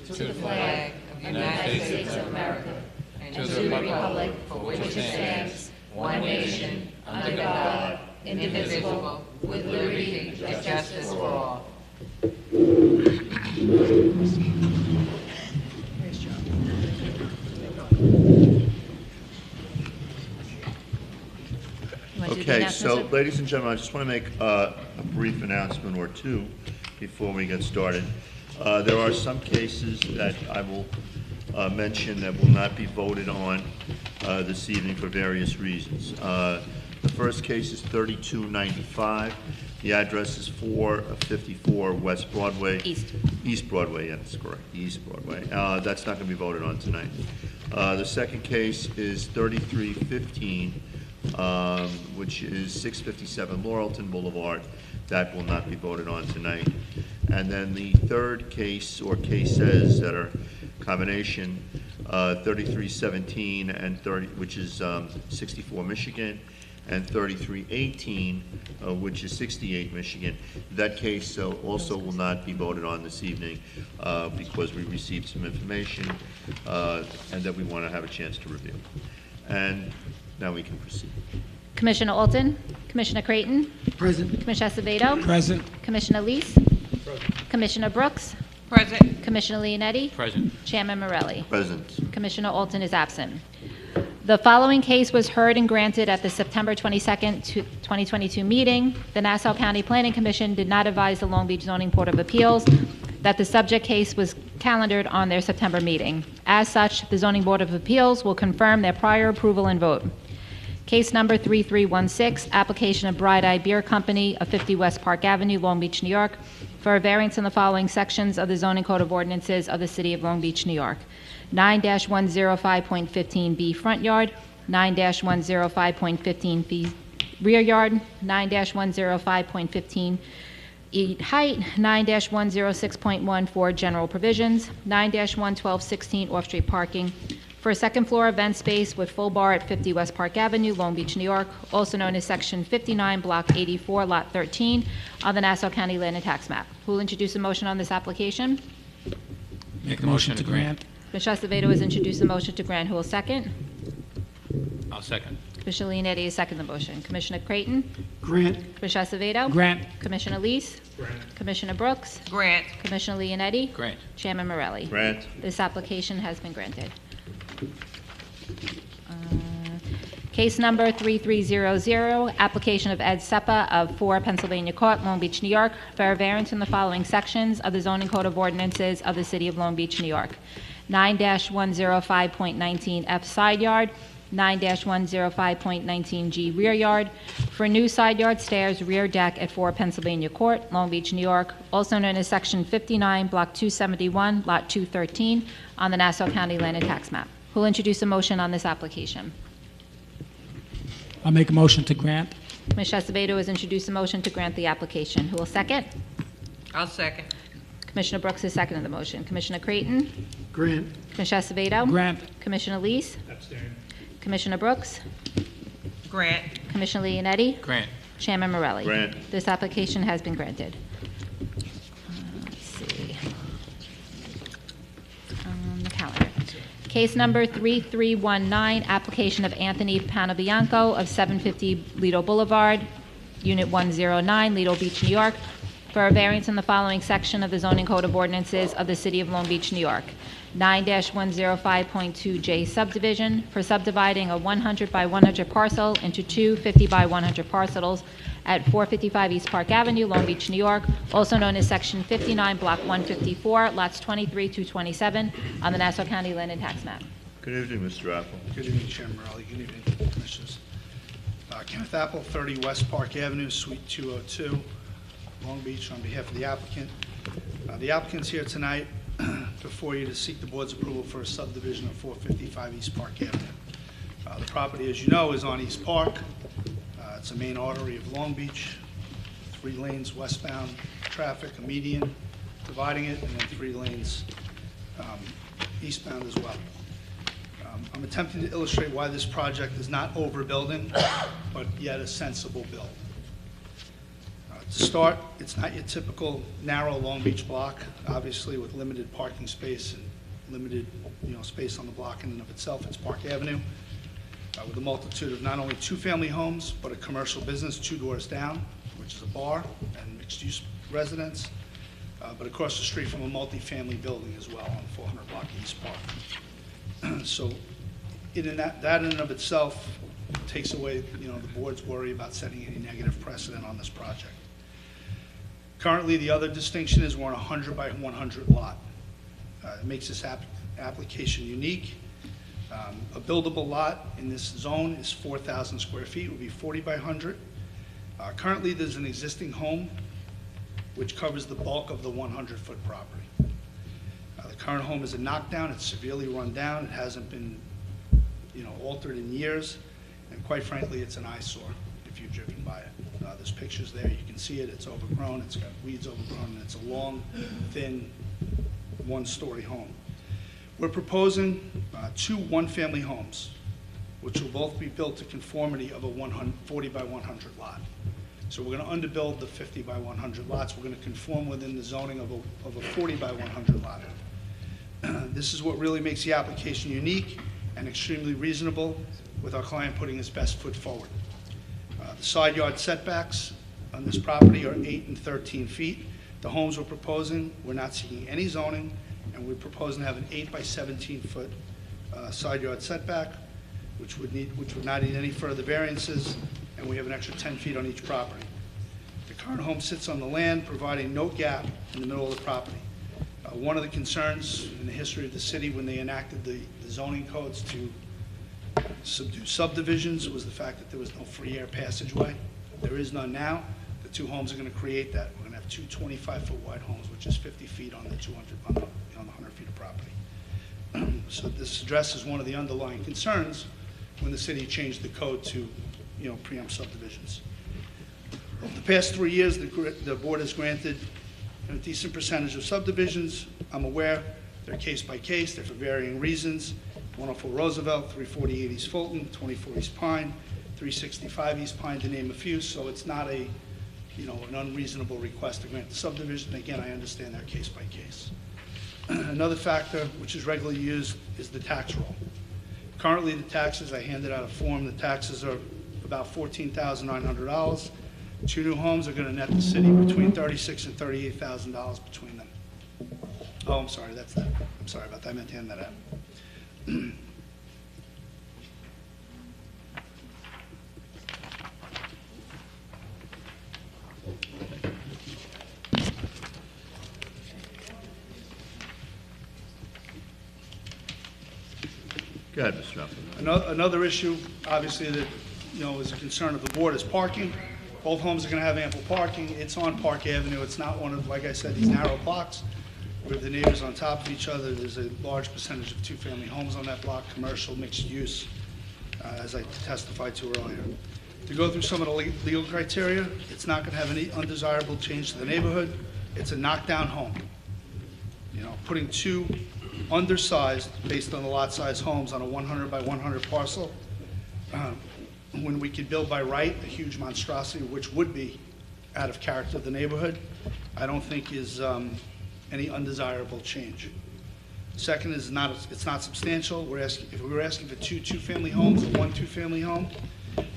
To the flag of the United States of America and to the republic for which it stands, one nation, under God, indivisible, with liberty and justice for all. Okay, so ladies and gentlemen, I just want to make a brief announcement or two before we get started. There are some cases that I will mention that will not be voted on this evening for various reasons. The first case is 3295. The address is 454 West Broadway. East Broadway, yeah, that's correct, East Broadway. That's not going to be voted on tonight. The second case is 3315, which is 657 Laurelton Boulevard. That will not be voted on tonight. And then the third case, or cases that are combination, 3317 and 30, which is 64 Michigan, and 3318, which is 68 Michigan. That case also will not be voted on this evening because we received some information and that we want to have a chance to review. And now we can proceed. Commissioner Alton, Commissioner Creighton, Present. Commissioner Acevedo, Present. Commissioner Lees, Commissioner Brooks, Present. Commissioner Leonetti, Present. Chairman Morelli. Present. Commissioner Alton is absent. The following case was heard and granted at the September 22nd, 2022 meeting. The Nassau County Planning Commission did not advise the Long Beach Zoning Board of Appeals that the subject case was calendared on their September meeting. As such, the Zoning Board of Appeals will confirm their prior approval and vote. Case number 3316, application of Bright Eye Beer Company of 50 West Park Avenue, Long Beach, New York, for a variance in the following sections of the Zoning Code of Ordinances of the City of Long Beach, New York. 9-105.15B front yard, 9-105.15B rear yard, 9-105.15 height, 9-106.1 for general provisions, 9-11216 off-street parking, for a second floor event space with full bar at 50 West Park Avenue, Long Beach, New York, also known as Section 59, Block 84, Lot 13, on the Nassau County Land and Tax Map. Who will introduce a motion on this application? Make a motion to grant. Commissioner Acevedo has introduced a motion to grant. Who will second? I'll second. Commissioner Leonetti has seconded the motion. Commissioner Creighton? Grant. Commissioner Acevedo? Grant. Commissioner Lees? Commissioner Brooks? Grant. Commissioner Leonetti? Grant. Chairman Morelli? Grant. This application has been granted. Case number 3300, application of Ed Seppa of 4 Pennsylvania Court, Long Beach, New York, for a variance in the following sections of the Zoning Code of Ordinances of the City of Long Beach, New York. 9-105.19F side yard, 9-105.19G rear yard, for new side yard stairs, rear deck at 4 Pennsylvania Court, Long Beach, New York, also known as Section 59, Block 271, Lot 213, on the Nassau County Land and Tax Map. Who will introduce a motion on this application? I'll make a motion to grant. Commissioner Acevedo has introduced a motion to grant the application. Who will second? I'll second. Commissioner Brooks has seconded the motion. Commissioner Creighton? Grant. Commissioner Acevedo? Grant. Commissioner Lees? Commissioner Brooks? Grant. Commissioner Leonetti? Grant. Chairman Morelli? Grant. This application has been granted. Let's see. On the calendar. Case number 3319, application of Anthony Panabianco of 750 Lido Boulevard, Unit 109, Lido Beach, New York, for a variance in the following section of the Zoning Code of Ordinances of the City of Long Beach, New York. 9-105.2J subdivision for subdividing a 100 by 100 parcel into two 50 by 100 parcels at 455 East Park Avenue, Long Beach, New York, also known as Section 59, Block 154, Lots 23 to 27, on the Nassau County Land and Tax Map. Good evening, Mr. Apple. Good evening, Chairman Morelli. Good evening, Commissioners. Kenneth Apple, 30 West Park Avenue, Suite 202, Long Beach, on behalf of the applicant. The applicant's here tonight before you to seek the board's approval for a subdivision of 455 East Park Avenue. The property, as you know, is on East Park. It's a main artery of Long Beach, 3 lanes westbound traffic, a median dividing it, and then 3 lanes eastbound as well. I'm attempting to illustrate why this project is not overbuilding, but yet a sensible build. To start, it's not your typical narrow Long Beach block, obviously with limited parking space and limited, space on the block in and of itself. It's Park Avenue, with a multitude of not only two-family homes, but a commercial business 2 doors down, which is a bar and mixed-use residence, but across the street from a multifamily building as well on 400 block East Park. So that in and of itself takes away, the board's worry about setting any negative precedent on this project. Currently, the other distinction is we're on a 100 by 100 lot. It makes this application unique. A buildable lot in this zone is 4,000 square feet, would be 40 by 100. Currently, there's an existing home which covers the bulk of the 100-foot property. The current home is a knockdown. It's severely run down. It hasn't been, altered in years, and quite frankly, it's an eyesore if you've driven by it. There's pictures there. You can see it. It's overgrown. It's got weeds overgrown, and it's a long, thin, one-story home. We're proposing 2 one-family homes, which will both be built to conformity of a 40 by 100 lot. So we're going to underbuild the 50 by 100 lots. We're going to conform within the zoning of a 40 by 100 lot. This is what really makes the application unique and extremely reasonable, with our client putting his best foot forward. The side yard setbacks on this property are 8 and 13 feet. The homes we're proposing, we're not seeking any zoning, and we're proposing to have an 8 by 17 foot side yard setback, which would not need any further variances, and we have an extra 10 feet on each property. The current home sits on the land, providing no gap in the middle of the property. One of the concerns in the history of the city when they enacted the zoning codes to subdue subdivisions was the fact that there was no free air passageway. There is none now. The 2 homes are going to create that. We're going to have 2 25-foot wide homes, which is 50 feet on the 100 feet of property. So this addresses one of the underlying concerns when the city changed the code to, preempt subdivisions. Over the past 3 years, the board has granted a decent percentage of subdivisions. I'm aware they're case by case, they're for varying reasons. 104 Roosevelt, 348 East Fulton, 24 East Pine, 365 East Pine, to name a few. So it's not an unreasonable request to grant the subdivision. Again, I understand they're case by case. Another factor which is regularly used is the tax roll. Currently, the taxes, I handed out a form, the taxes are about $14,900. 2 new homes are going to net the city between $36,000 and $38,000 between them. Oh, I'm sorry, that's that. I'm sorry about that. I meant to hand that out. Go ahead, Mr. Applebaum. Another issue, obviously, that, is a concern of the board is parking. Both homes are going to have ample parking. It's on Park Avenue. It's not one of, like I said, these narrow blocks where the neighbors on top of each other. There's a large percentage of 2-family homes on that block, commercial, mixed use, as I testified to earlier. To go through some of the legal criteria, it's not going to have any undesirable change to the neighborhood. It's a knockdown home. Putting 2 undersized, based on the lot size homes on a 100 by 100 parcel, when we could build by right a huge monstrosity, which would be out of character of the neighborhood, I don't think is any undesirable change. Second is it's not substantial. If we were asking for 2 two-family homes or 1 two-family home,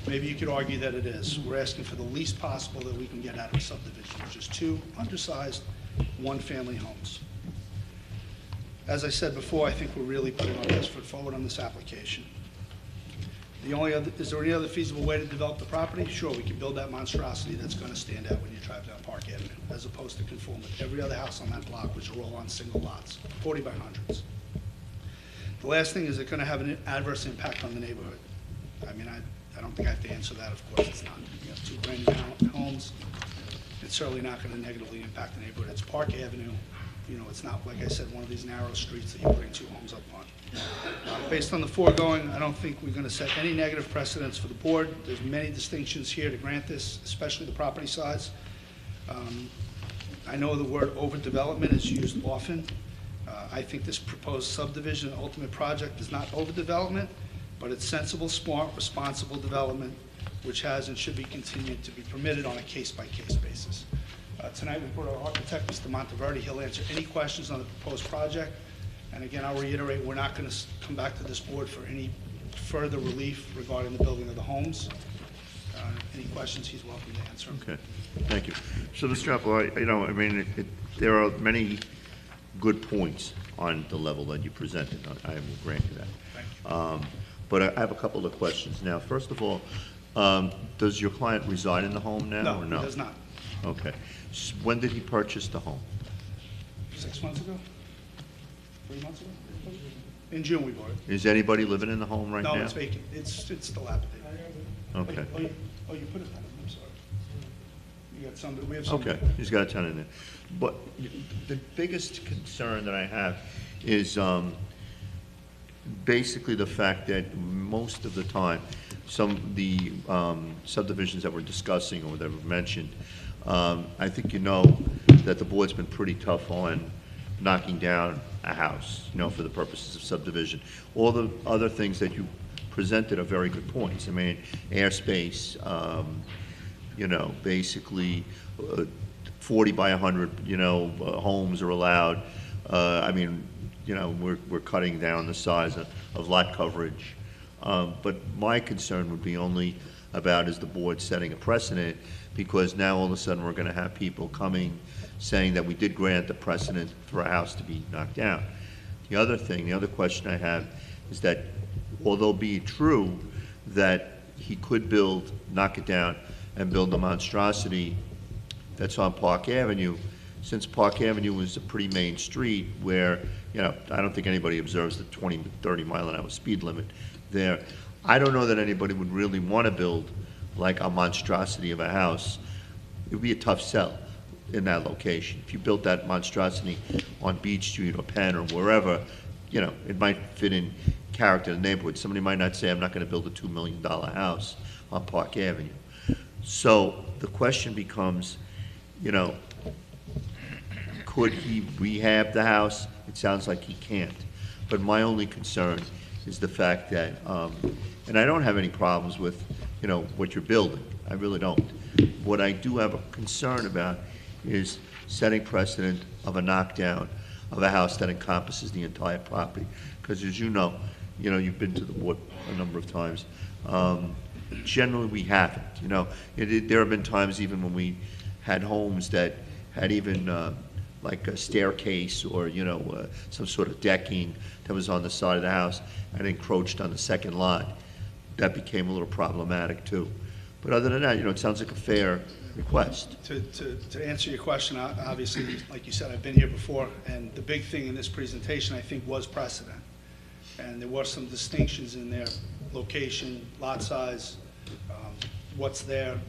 maybe you could argue that it is. We're asking for the least possible that we can get out of a subdivision, which is 2 undersized, 1-family homes. As I said before, I think we're really putting our best foot forward on this application. Is there any other feasible way to develop the property? Sure, we can build that monstrosity that's going to stand out when you drive down Park Avenue, as opposed to conform with every other house on that block, which are all on single lots, 40 by 100s. The last thing, is it going to have an adverse impact on the neighborhood? I mean, I don't think I have to answer that. Of course it's not. You have 2 brand new homes. It's certainly not going to negatively impact the neighborhood. It's Park Avenue. It's not, like I said, one of these narrow streets that you're putting 2 homes up on. Based on the foregoing, I don't think we're going to set any negative precedents for the board. There's many distinctions here to grant this, especially the property size. I know the word overdevelopment is used often. I think this proposed subdivision ultimate project is not overdevelopment, but it's sensible, smart, responsible development which has and should be continued to be permitted on a case-by-case basis. Tonight, we brought our architect, Mr. Monteverdi. He'll answer any questions on the proposed project. And again, I'll reiterate, we're not going to come back to this board for any further relief regarding the building of the homes. Any questions, he's welcome to answer them. Okay, thank you. So, Mr. Apple, there are many good points on the level that you presented. I will grant you that. Thank you. But I have a couple of questions. Now, first of all, does your client reside in the home now, or no? No, he does not. Okay. When did he purchase the home? 6 months ago? 3 months ago? In June, we bought it. Is anybody living in the home right now? No, it's vacant. It's dilapidated. Okay. Oh, you put it down. I'm sorry. You got somebody, we have somebody. Okay, he's got a tenant in there. But the biggest concern that I have is basically the fact that most of the time, the subdivisions that we're discussing or that were mentioned, I think you know that the board's been pretty tough on knocking down a house, for the purposes of subdivision. All the other things that you presented are very good points. I mean, airspace, basically 40 by 100, homes are allowed. We're cutting down the size of lot coverage. But my concern would be only about is the board setting a precedent, because now all of a sudden we're going to have people coming saying that we did grant the precedent for a house to be knocked down. The other question I have is that although be it true that he could knock it down and build a monstrosity that's on Park Avenue, since Park Avenue is a pretty main street where, I don't think anybody observes the 20, 30 mile an hour speed limit there. I don't know that anybody would really want to build like a monstrosity of a house. It would be a tough sell in that location. If you built that monstrosity on Beach Street or Penn or wherever, it might fit in character in the neighborhood. Somebody might not say, I'm not going to build a $2 million house on Park Avenue. So the question becomes, could he rehab the house? It sounds like he can't. But my only concern is the fact that, and I don't have any problems with, what you're building. I really don't. What I do have a concern about is setting precedent of a knockdown of a house that encompasses the entire property. Because as you know, you've been to the board a number of times. Generally, we haven't. There have been times even when we had homes that had even like a staircase or some sort of decking that was on the side of the house and encroached on the second lot. That became a little problematic too. But other than that, it sounds like a fair request. To answer your question, obviously, like you said, I've been here before, and the big thing in this presentation, I think, was precedent. And there were some distinctions in there: location, lot size, what's there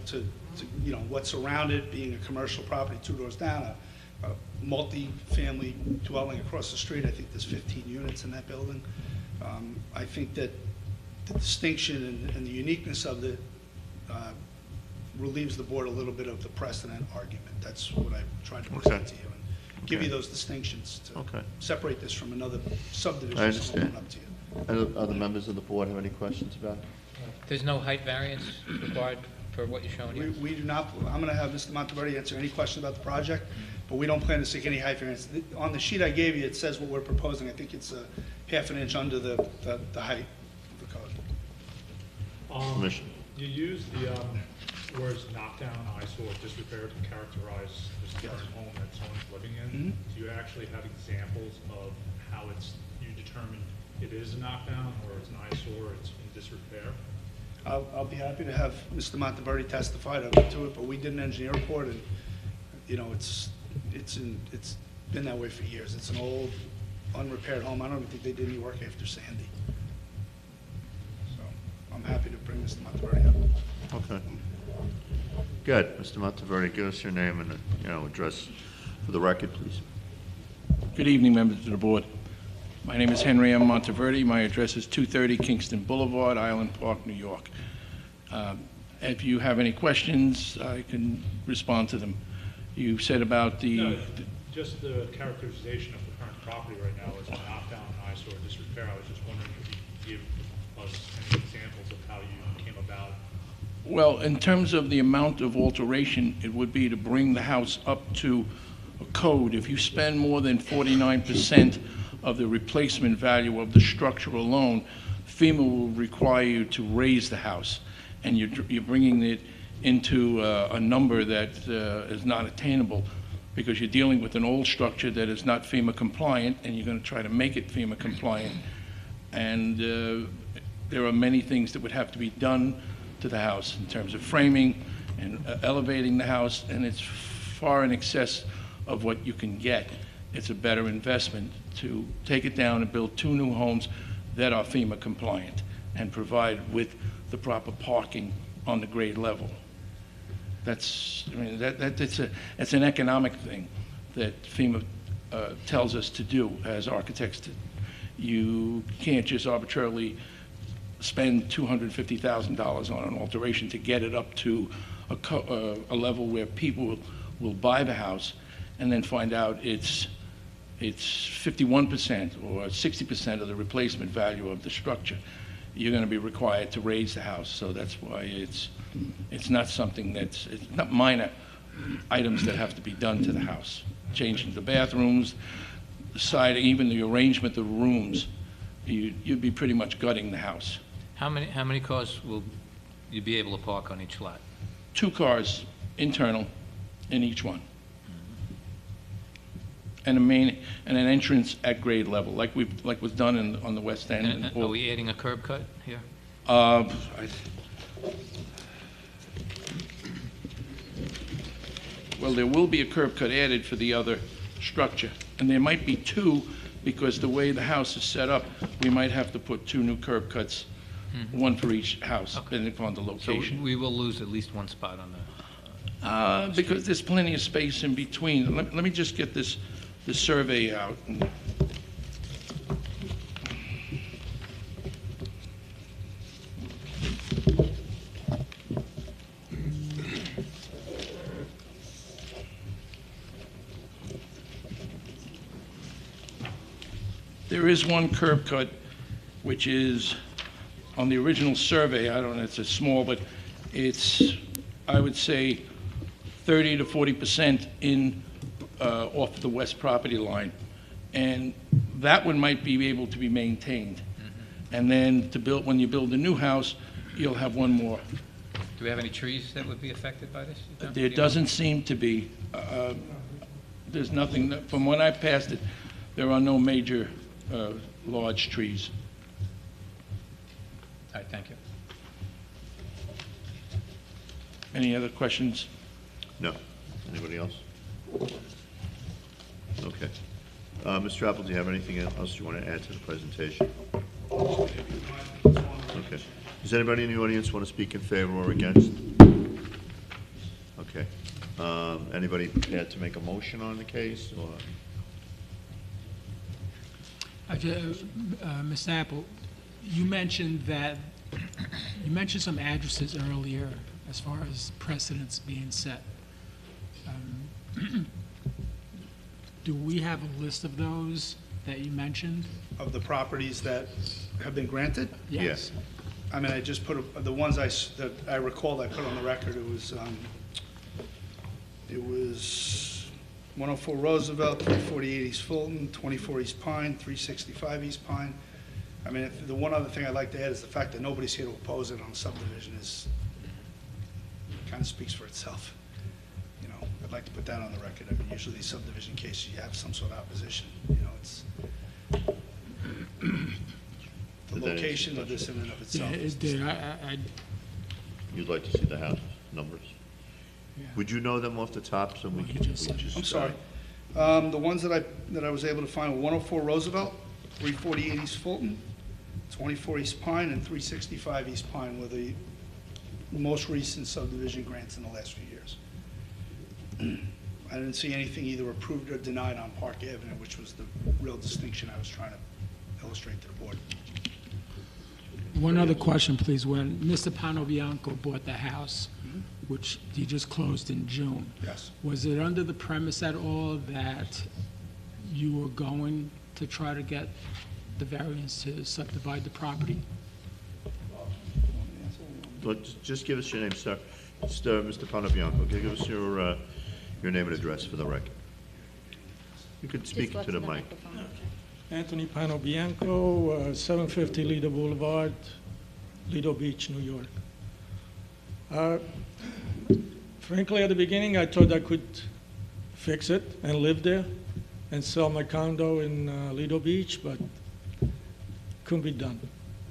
what's around it, being a commercial property 2 doors down, a multi-family dwelling across the street. I think there's 15 units in that building. I think that the distinction and the uniqueness of it relieves the board a little bit of the precedent argument. That's what I tried to present to you, and give you those distinctions to separate this from another subdivision. I understand. Up to you. Other members of the board have any questions about it? There's no height variance required for what you're showing here? We do not. I'm going to have Mr. Monteverdi answer any question about the project, but we don't plan to seek any height variance. On the sheet I gave you, it says what we're proposing. I think it's a half an inch under the height of the code. Commissioner. You use the words knockdown, eyesore, disrepair to characterize this current home that someone's living in. Do you actually have examples of how you determine it is a knockdown, or it's an eyesore, it's in disrepair? I'll be happy to have Mr. Monteverdi testify to it, but we did an engineer report, and it's been that way for years. It's an old, unrepaired home. I don't even think they did any work after Sandy. So I'm happy to bring Mr. Monteverdi up. Okay. Good. Mr. Monteverdi, give us your name and address for the record, please. Good evening, members of the board. My name is Henry M. Monteverdi. My address is 230 Kingston Boulevard, Island Park, New York. If you have any questions, I can respond to them. You said about Just the characterization of the current property right now is a knockdown, eyesore, disrepair. I was just wondering if you could give us any examples of how you came about Well, in terms of the amount of alteration, it would be to bring the house up to a code. If you spend more than 49% of the replacement value of the structure alone, FEMA will require you to raise the house, and you're bringing it into a number that is not attainable, because you're dealing with an old structure that is not FEMA compliant, and you're going to try to make it FEMA compliant. And there are many things that would have to be done to the house in terms of framing and elevating the house, and it's far in excess of what you can get. It's a better investment to take it down and build 2 new homes that are FEMA compliant and provide with the proper parking on the grade level. That's, I mean, it's an economic thing that FEMA tells us to do as architects. You can't just arbitrarily spend $250,000 on an alteration to get it up to a level where people will buy the house and then find out it's 51% or 60% of the replacement value of the structure. You're going to be required to raise the house, so that's why it's not something it's not minor items that have to be done to the house. Changing the bathrooms, the siding, even the arrangement of rooms, you'd be pretty much gutting the house. How many cars will you be able to park on each lot? 2 cars internal in each one. And an entrance at grade level, like was done on the west end. And are we adding a curb cut here? Well, there will be a curb cut added for the other structure, and there might be 2, because the way the house is set up, we might have to put 2 new curb cuts, one for each house, depending upon the So location. we will lose at least one spot on the... Because there's plenty of space in between. Let me just get the survey out. There is one curb cut, which is on the original survey. I don't know, it's a small, but it's, I would say, 30 to 40% in off the west property line, and that one might be able to be maintained. And then when you build a new house, you'll have one more. Do we have any trees that would be affected by this? There doesn't seem to be. There's nothing, from when I passed it, there are no major large trees. All right, thank you. Any other questions? No. Anybody else? Okay. Mr. Apple, do you have anything else you want to add to the presentation? Okay. Does anybody in the audience want to speak in favor or against? Okay. Anybody prepared to make a motion on the case, or? Ms. Apple, you mentioned some addresses earlier as far as precedents being set. Do we have a list of those that you mentioned? Of the properties that have been granted? Yes. I mean, I just put, the ones that I recall I put on the record, it was 104 Roosevelt, 348 East Fulton, 24 East Pine, 365 East Pine. I mean, the one other thing I'd like to add is the fact that nobody's here to oppose it on subdivision kind of speaks for itself. You know, I'd like to put that on the record. I mean, usually these subdivision cases, you have some sort of opposition. You know, it's the location of this in and of itself. Yeah, it did. You'd like to see the house numbers? Yeah. Would you know them off the top, so we Well, you can? just said I'm sorry. The ones that I was able to find were 104 Roosevelt, 348 East Fulton, 24 East Pine, and 365 East Pine were the most recent subdivision grants in the last few years. I didn't see anything either approved or denied on Park Avenue, which was the real distinction I was trying to illustrate to the board. One other question, please. When Mr. Panobianco bought the house, which he just closed in June, Yes. was it under the premise at all that you were going to try to get the variance to subdivide the property? just give us your name, sir. Mr. Panabianco, okay, give us your name and address for the record. You could speak Just to the what's mic. microphone? Anthony Pano Bianco, 750 Lido Boulevard, Lido Beach, New York. Frankly, at the beginning, I thought I could fix it and live there and sell my condo in Lido Beach, but couldn't be done.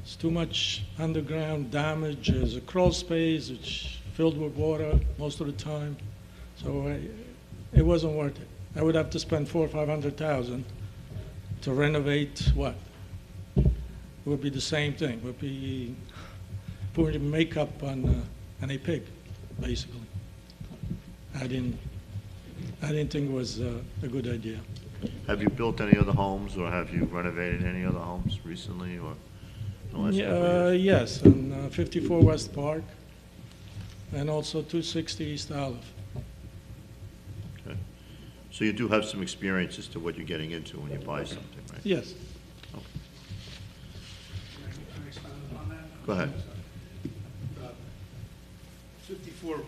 It's too much underground damage. There's a crawl space which filled with water most of the time, so it wasn't worth it. I would have to spend $400,000 or $500,000 to renovate what? It would be the same thing. It would be putting makeup on a pig, basically. I didn't think it was a good idea. Have you built any other homes, or have you renovated any other homes recently, or in the last couple of years? Yes, on 54 West Park, and also 260 East Olive. Okay. So you do have some experience as to what you're getting into when you buy something, right? Yes. Can I expand upon that? Go ahead. 54,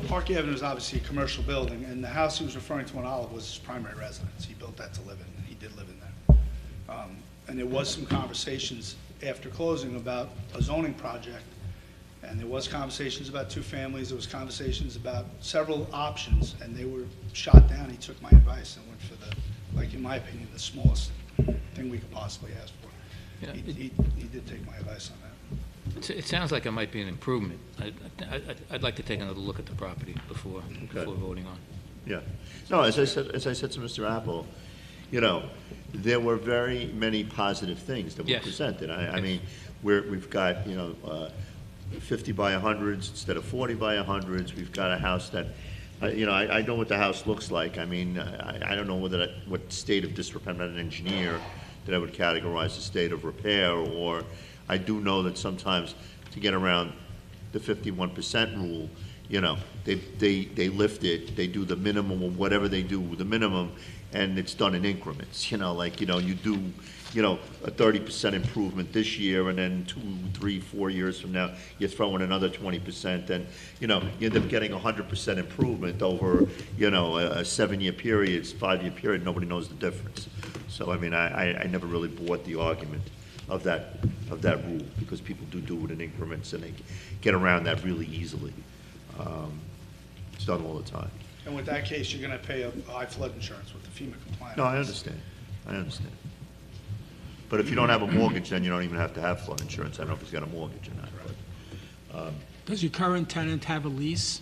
Park Avenue is obviously a commercial building, and the house he was referring to on Olive was his primary residence. He built that to live in, and he did live in there. And there was some conversations after closing about a zoning project, and there was conversations about two families, there was conversations about several options, and they were shot down. He took my advice and went for the, like, in my opinion, the smallest thing we could possibly ask for. Yeah, He did take my advice on that. It sounds like it might be an improvement. I'd like to take another look at the property before voting on. Yeah. No, as I said to Mr. Apple, there were very many positive things that were Yes. presented. I mean, we've got, 50 by 100s instead of 40 by 100s. We've got a house that, I know what the house looks like. I mean, I don't know what state of disrepair. I'm not an engineer that I would categorize a state of repair, or I do know that sometimes to get around the 51% rule, they lift it, they do the minimum, or whatever they do, the minimum, and it's done in increments, you do, a 30% improvement this year, and then 2, 3, 4 years from now, you throw in another 20%, and, you end up getting 100% improvement over, a 7-year period, 5-year period, nobody knows the difference. So, I mean, I never really bought the argument of that rule, because people do it in increments, and they get around that really easily. It's done all the time. And with that case, you're going to pay a high flood insurance with the FEMA compliance. No, I understand. But if you don't have a mortgage, then you don't even have to have flood insurance. I don't know if he's got a mortgage or not. But, Does your current tenant have a lease?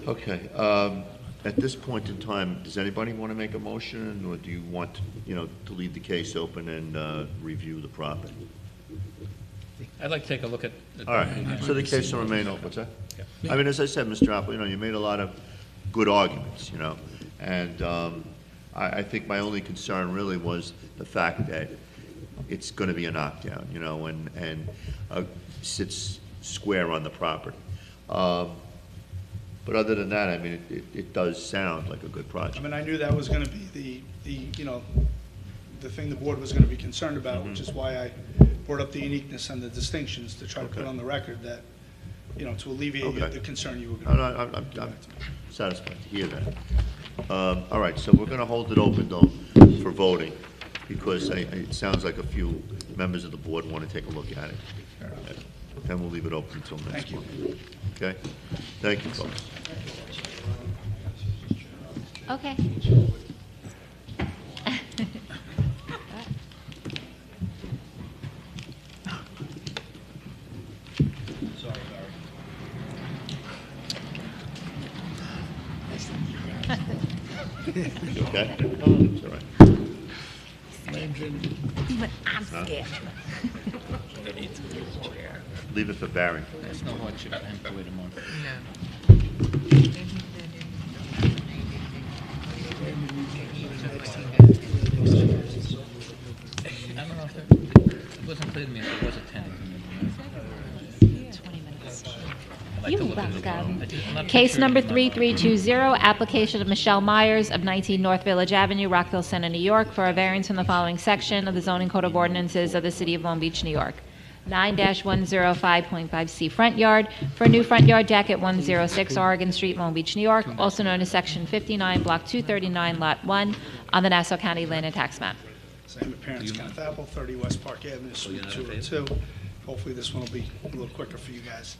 okay. At this point in time, does anybody want to make a motion, or do you want, to leave the case open and review the property? I'd like to take a look at. All right, so the case will remain open, what's that? I mean, as I said, Mr. Apple, you made a lot of good arguments, and I think my only concern really was the fact that it's going to be a knockdown, and sits square on the property. But other than that, I mean, it does sound like a good project. I mean, I knew that was going to be the thing the board was going to be concerned about, which is why I brought up the uniqueness and the distinctions to try to put on the record that, to alleviate Okay. the concern you were going to. I'm satisfied to hear that. All right, so we're going to hold it open, though, for voting, because it sounds like a few members of the board want to take a look at it. And we'll leave it open until next month. Okay? Thank you, folks. Okay. You okay? It's all right. Even I'm scared. Leave it for Barry. There's no hardship for him to wait a month. I don't know if it wasn't clear to me if it was a tenant. 20 minutes. You're welcome. Case number 3320, application of Michelle Myers of 19 North Village Avenue, Rockville Center, New York, for a variance from the following section of the zoning code of ordinances of the City of Long Beach, New York. 9-105.5C front yard for a new front yard deck at 106 Oregon Street, Long Beach, New York, also known as Section 59, Block 239, Lot 1, on the Nassau County Land and Tax Map. Same appearance, Kenneth Apple, 30 West Park Avenue, Suite 202. Hopefully this one will be a little quicker for you guys.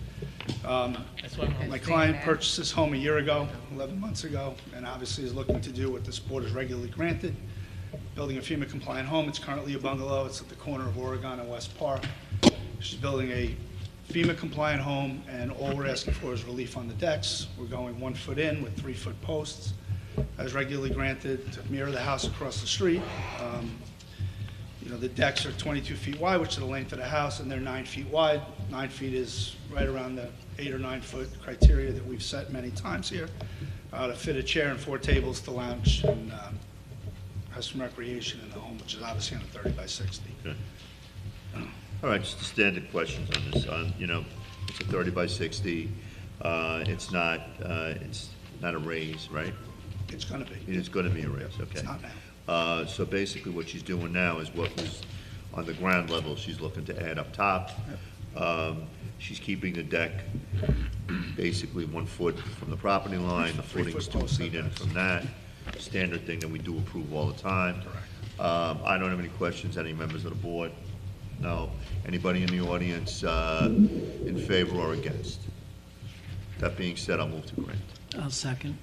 My client purchased this home a year ago, 11 months ago, and obviously is looking to do what this board has regularly granted, building a FEMA-compliant home. It's currently a bungalow. It's at the corner of Oregon and West Park. She's building a FEMA-compliant home, and all we're asking for is relief on the decks. We're going 1 foot in with 3-foot posts, as regularly granted, to mirror the house across the street. You know, the decks are 22 feet wide, which is the length of the house, and they're 9 feet wide. 9 feet is right around the 8 or 9 foot criteria that we've set many times here, to fit a chair and 4 tables to lounge and have some recreation in the home, which is obviously on a 30 by 60. Okay. All right, just the standard questions on this. You know, it's a 30 by 60. It's not a raise, right? It's going to be. It's going to be a raise, okay. It's not now. So basically what she's doing now is what was on the ground level, she's looking to add up top. She's keeping the deck basically 1 foot from the property line, the footing's 2 feet in from that. Standard thing that we do approve all the time. I don't have any questions, any members of the board? No. Anybody in the audience in favor or against? That being said, I'll move to grant. I'll second.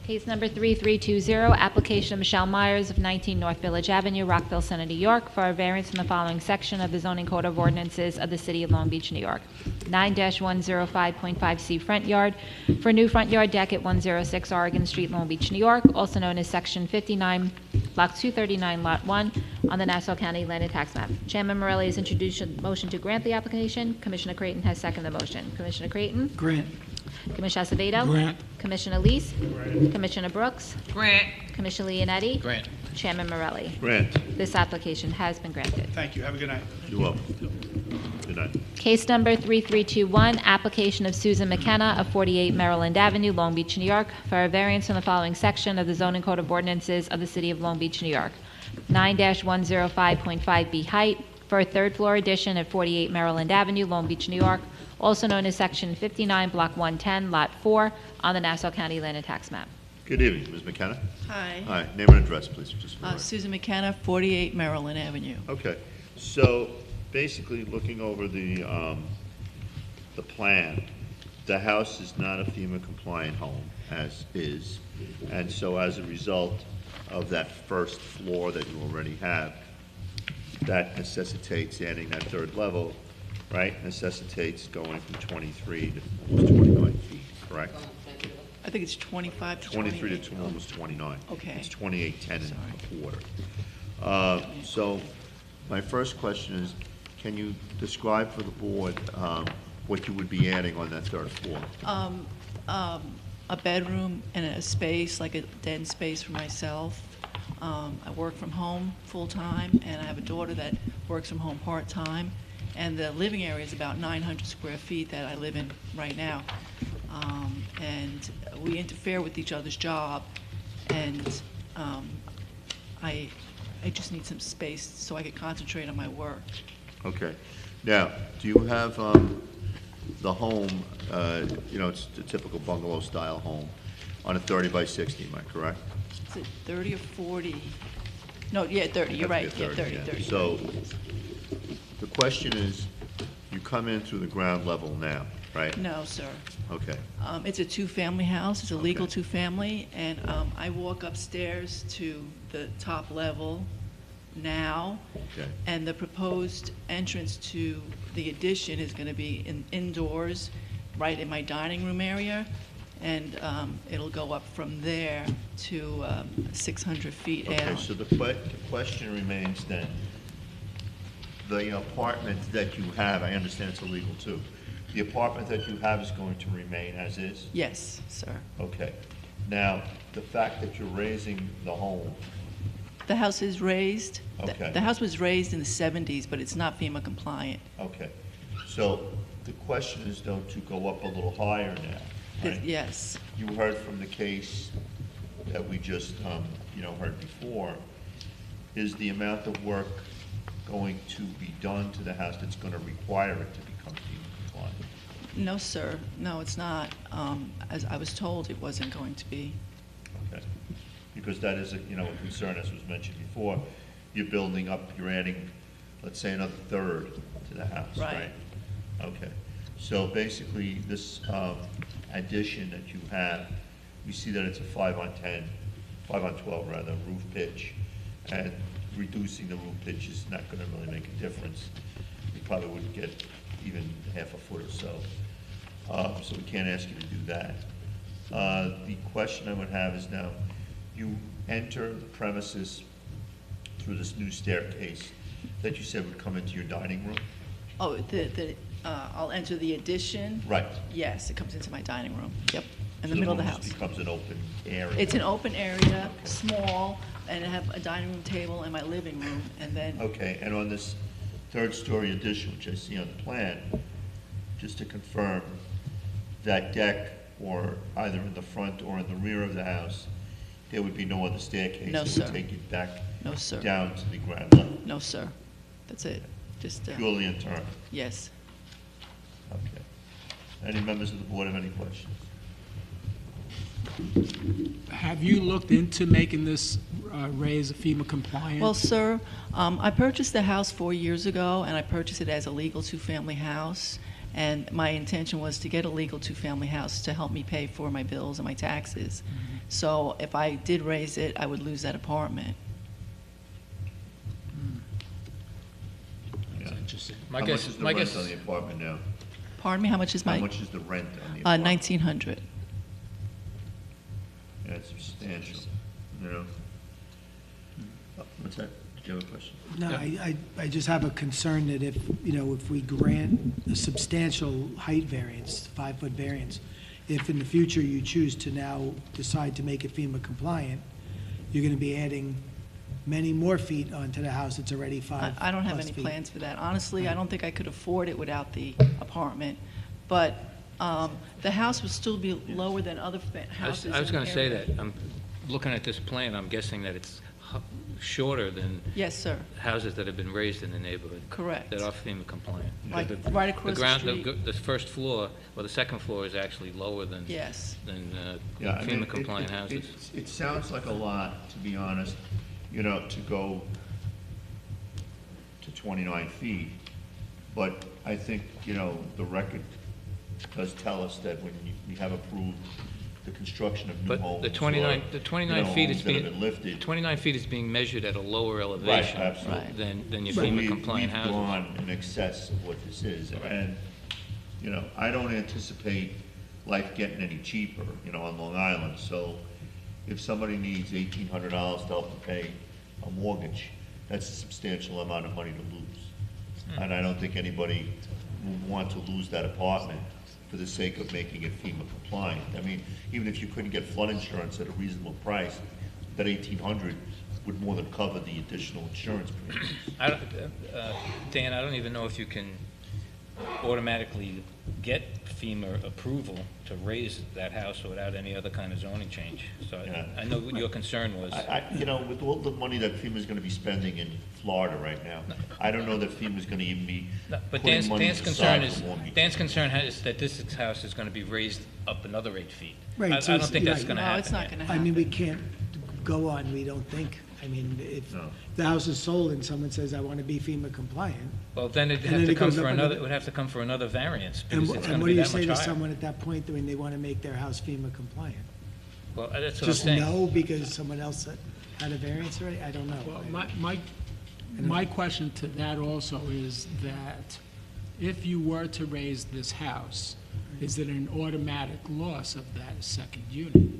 Case number 3320, application of Michelle Myers of 19 North Village Avenue, Rockville Center, New York, for a variance from the following section of the zoning code of ordinances of the City of Long Beach, New York. 9-105.5C front yard for a new front yard deck at 106 Oregon Street, Long Beach, New York, also known as Section 59, Block 239, Lot 1, on the Nassau County Land and Tax Map. Chairman Morelli has introduced a motion to grant the application. Commissioner Creighton has seconded the motion. Commissioner Creighton? Grant. Commissioner Acevedo? Grant. Commissioner Lees? Commissioner Brooks? Grant. Commissioner Leonetti? Grant. Chairman Morelli? Grant. This application has been granted. Thank you. Have a good night. You're welcome. Good night. Case number 3321, application of Susan McKenna of 48 Maryland Avenue, Long Beach, New York, for a variance from the following section of the zoning code of ordinances of the City of Long Beach, New York. 9-105.5B height for a third-floor addition at 48 Maryland Avenue, Long Beach, New York, also known as Section 59, Block 110, Lot 4, on the Nassau County Land and Tax Map. Good evening, Ms. McKenna. Hi, Hi, name and address, please. Just for the record. Susan McKenna, 48 Maryland Avenue. Okay, so basically, looking over the plan, the house is not a FEMA-compliant home, as is, and so as a result of that first floor that you already have, that necessitates adding that third level, right? Necessitates going from 23 to almost 29 feet, correct? I think it's 25 to 28. 23 to almost 29. Okay. It's 28, 10 and a quarter. So my first question is, can you describe for the board what you would be adding on that third floor? A bedroom and a space, like a den space for myself. I work from home full-time, and I have a daughter that works from home part-time. And the living area is about 900 square feet that I live in right now. And we interfere with each other's job, and I just need some space so I can concentrate on my work. Okay. Now, do you have the home, it's the typical bungalow-style home, on a 30 by 60, am I correct? Is it 30 or 40? No, yeah, 30, you're right, yeah, 30, yeah. 30. So the question is, you come in through the ground level now, right? No, sir. Okay. It's a two-family house, it's a legal Okay. two-family, and I walk upstairs to the top level now, Okay. and the proposed entrance to the addition is going to be indoors, right in my dining room area, and it'll go up from there to 600 feet Okay, out. so the question remains then, the apartment that you have, I understand it's illegal too, the apartment that you have is going to remain as is? Yes, sir. Okay. Now, the fact that you're raising the home, The house is raised. Okay. The house was raised in the 70s, but it's not FEMA compliant. okay. So the question is though to go up a little higher now, right? Yes, You heard from the case that we just, heard before. Is the amount of work going to be done to the house that's going to require it to become FEMA compliant? no, sir, no, it's not. As I was told, it wasn't going to be. Okay. Because that is a concern, as was mentioned before. You're building up, you're adding, let's say, another third to the house, right? Right. Okay. So basically, this addition that you have, you see that it's a 5 on 12 rather, roof pitch, and reducing the roof pitch is not gonna really make a difference. You probably wouldn't get even half a foot or so. So we can't ask you to do that. The question I would have is now, you enter the premises through this new staircase that you said would come into your dining room? Oh, I'll enter the addition? Right. Yes, it comes into my dining room, yep, in the middle of the room house. just becomes an open area? It's an open area, small, and I have a dining room table and my living room, and then, Okay, and on this third-story addition, which I see on the plan, just to confirm, that deck, or either in the front or in the rear of the house, there would be no other staircase? No, It sir. would take you back no, sir, down to the ground level, no, sir. That's it, just, purely internal? yes. Okay. Any members of the board have any questions? Have you looked into making this raise FEMA compliant? Well, sir, I purchased the house 4 years ago, and I purchased it as a legal two-family house. And my intention was to get a legal two-family house to help me pay for my bills and my taxes. So if I did raise it, I would lose that apartment. Yeah. Interesting. How much is the rent on the apartment now? Pardon me, how much is How my? much is the rent on the apartment? 1,900. Yeah, it's substantial, you know? What's that? Did you have a question? No, I just have a concern that if we grant a substantial height variance, 5-foot variance, if in the future you choose to now decide to make it FEMA compliant, you're going to be adding many more feet onto the house that's already 5 I don't have plus any feet. plans for that. Honestly, I don't think I could afford it without the apartment. But the house would still be lower than other houses. I was in going the to say area. that. I'm looking at this plan, I'm guessing that it's shorter than Yes, sir. houses that have been raised in the neighborhood. Correct. That are FEMA compliant. Like, The- right across the ground- street. The first floor, or the second floor is actually lower than Yes. Yeah, I mean, FEMA compliant houses. It sounds like a lot, to be honest, to go to 29 feet. But I think, the record does tell us that when we have approved the construction of new But homes. the 29, or, the 29 feet is homes that have being, been lifted. 29 feet is being measured at a lower elevation absolutely. than your So FEMA compliant We've houses. gone in excess of what this is. And, I don't anticipate life getting any cheaper, on Long Island. So if somebody needs $1,800 to help them pay a mortgage, that's a substantial amount of money to lose. And I don't think anybody would want to lose that apartment for the sake of making it FEMA compliant. I mean, even if you couldn't get flood insurance at a reasonable price, that $1,800 would more than cover the additional insurance premiums. Dan, I don't even know if you can automatically get FEMA approval to raise that house without any other kind of zoning change. So Yeah. I know what your concern was. With all the money that FEMA's gonna be spending in Florida right now, I don't know that FEMA's gonna even be No, But putting money Dan's concern aside is, for Long Beach. Dan's concern is that this house is going to be raised up another 8 feet. Right, I so don't it's- think that's right. going to No, happen. it's not yet. going to I happen. mean, we can't go on, we don't think. I mean, if No. the house is sold and someone says, I want to be FEMA compliant, Well, then it'd And have then to it come goes for up another, another- it would have to come for another variance, and because it's going to what be do you that say much to higher. someone at that point when they want to make their house FEMA compliant? Well, that's what I'm Just saying. no, because someone else had a variance already? I don't know. Well, my question to that also is that if you were to raise this house, is it an automatic loss of that second unit?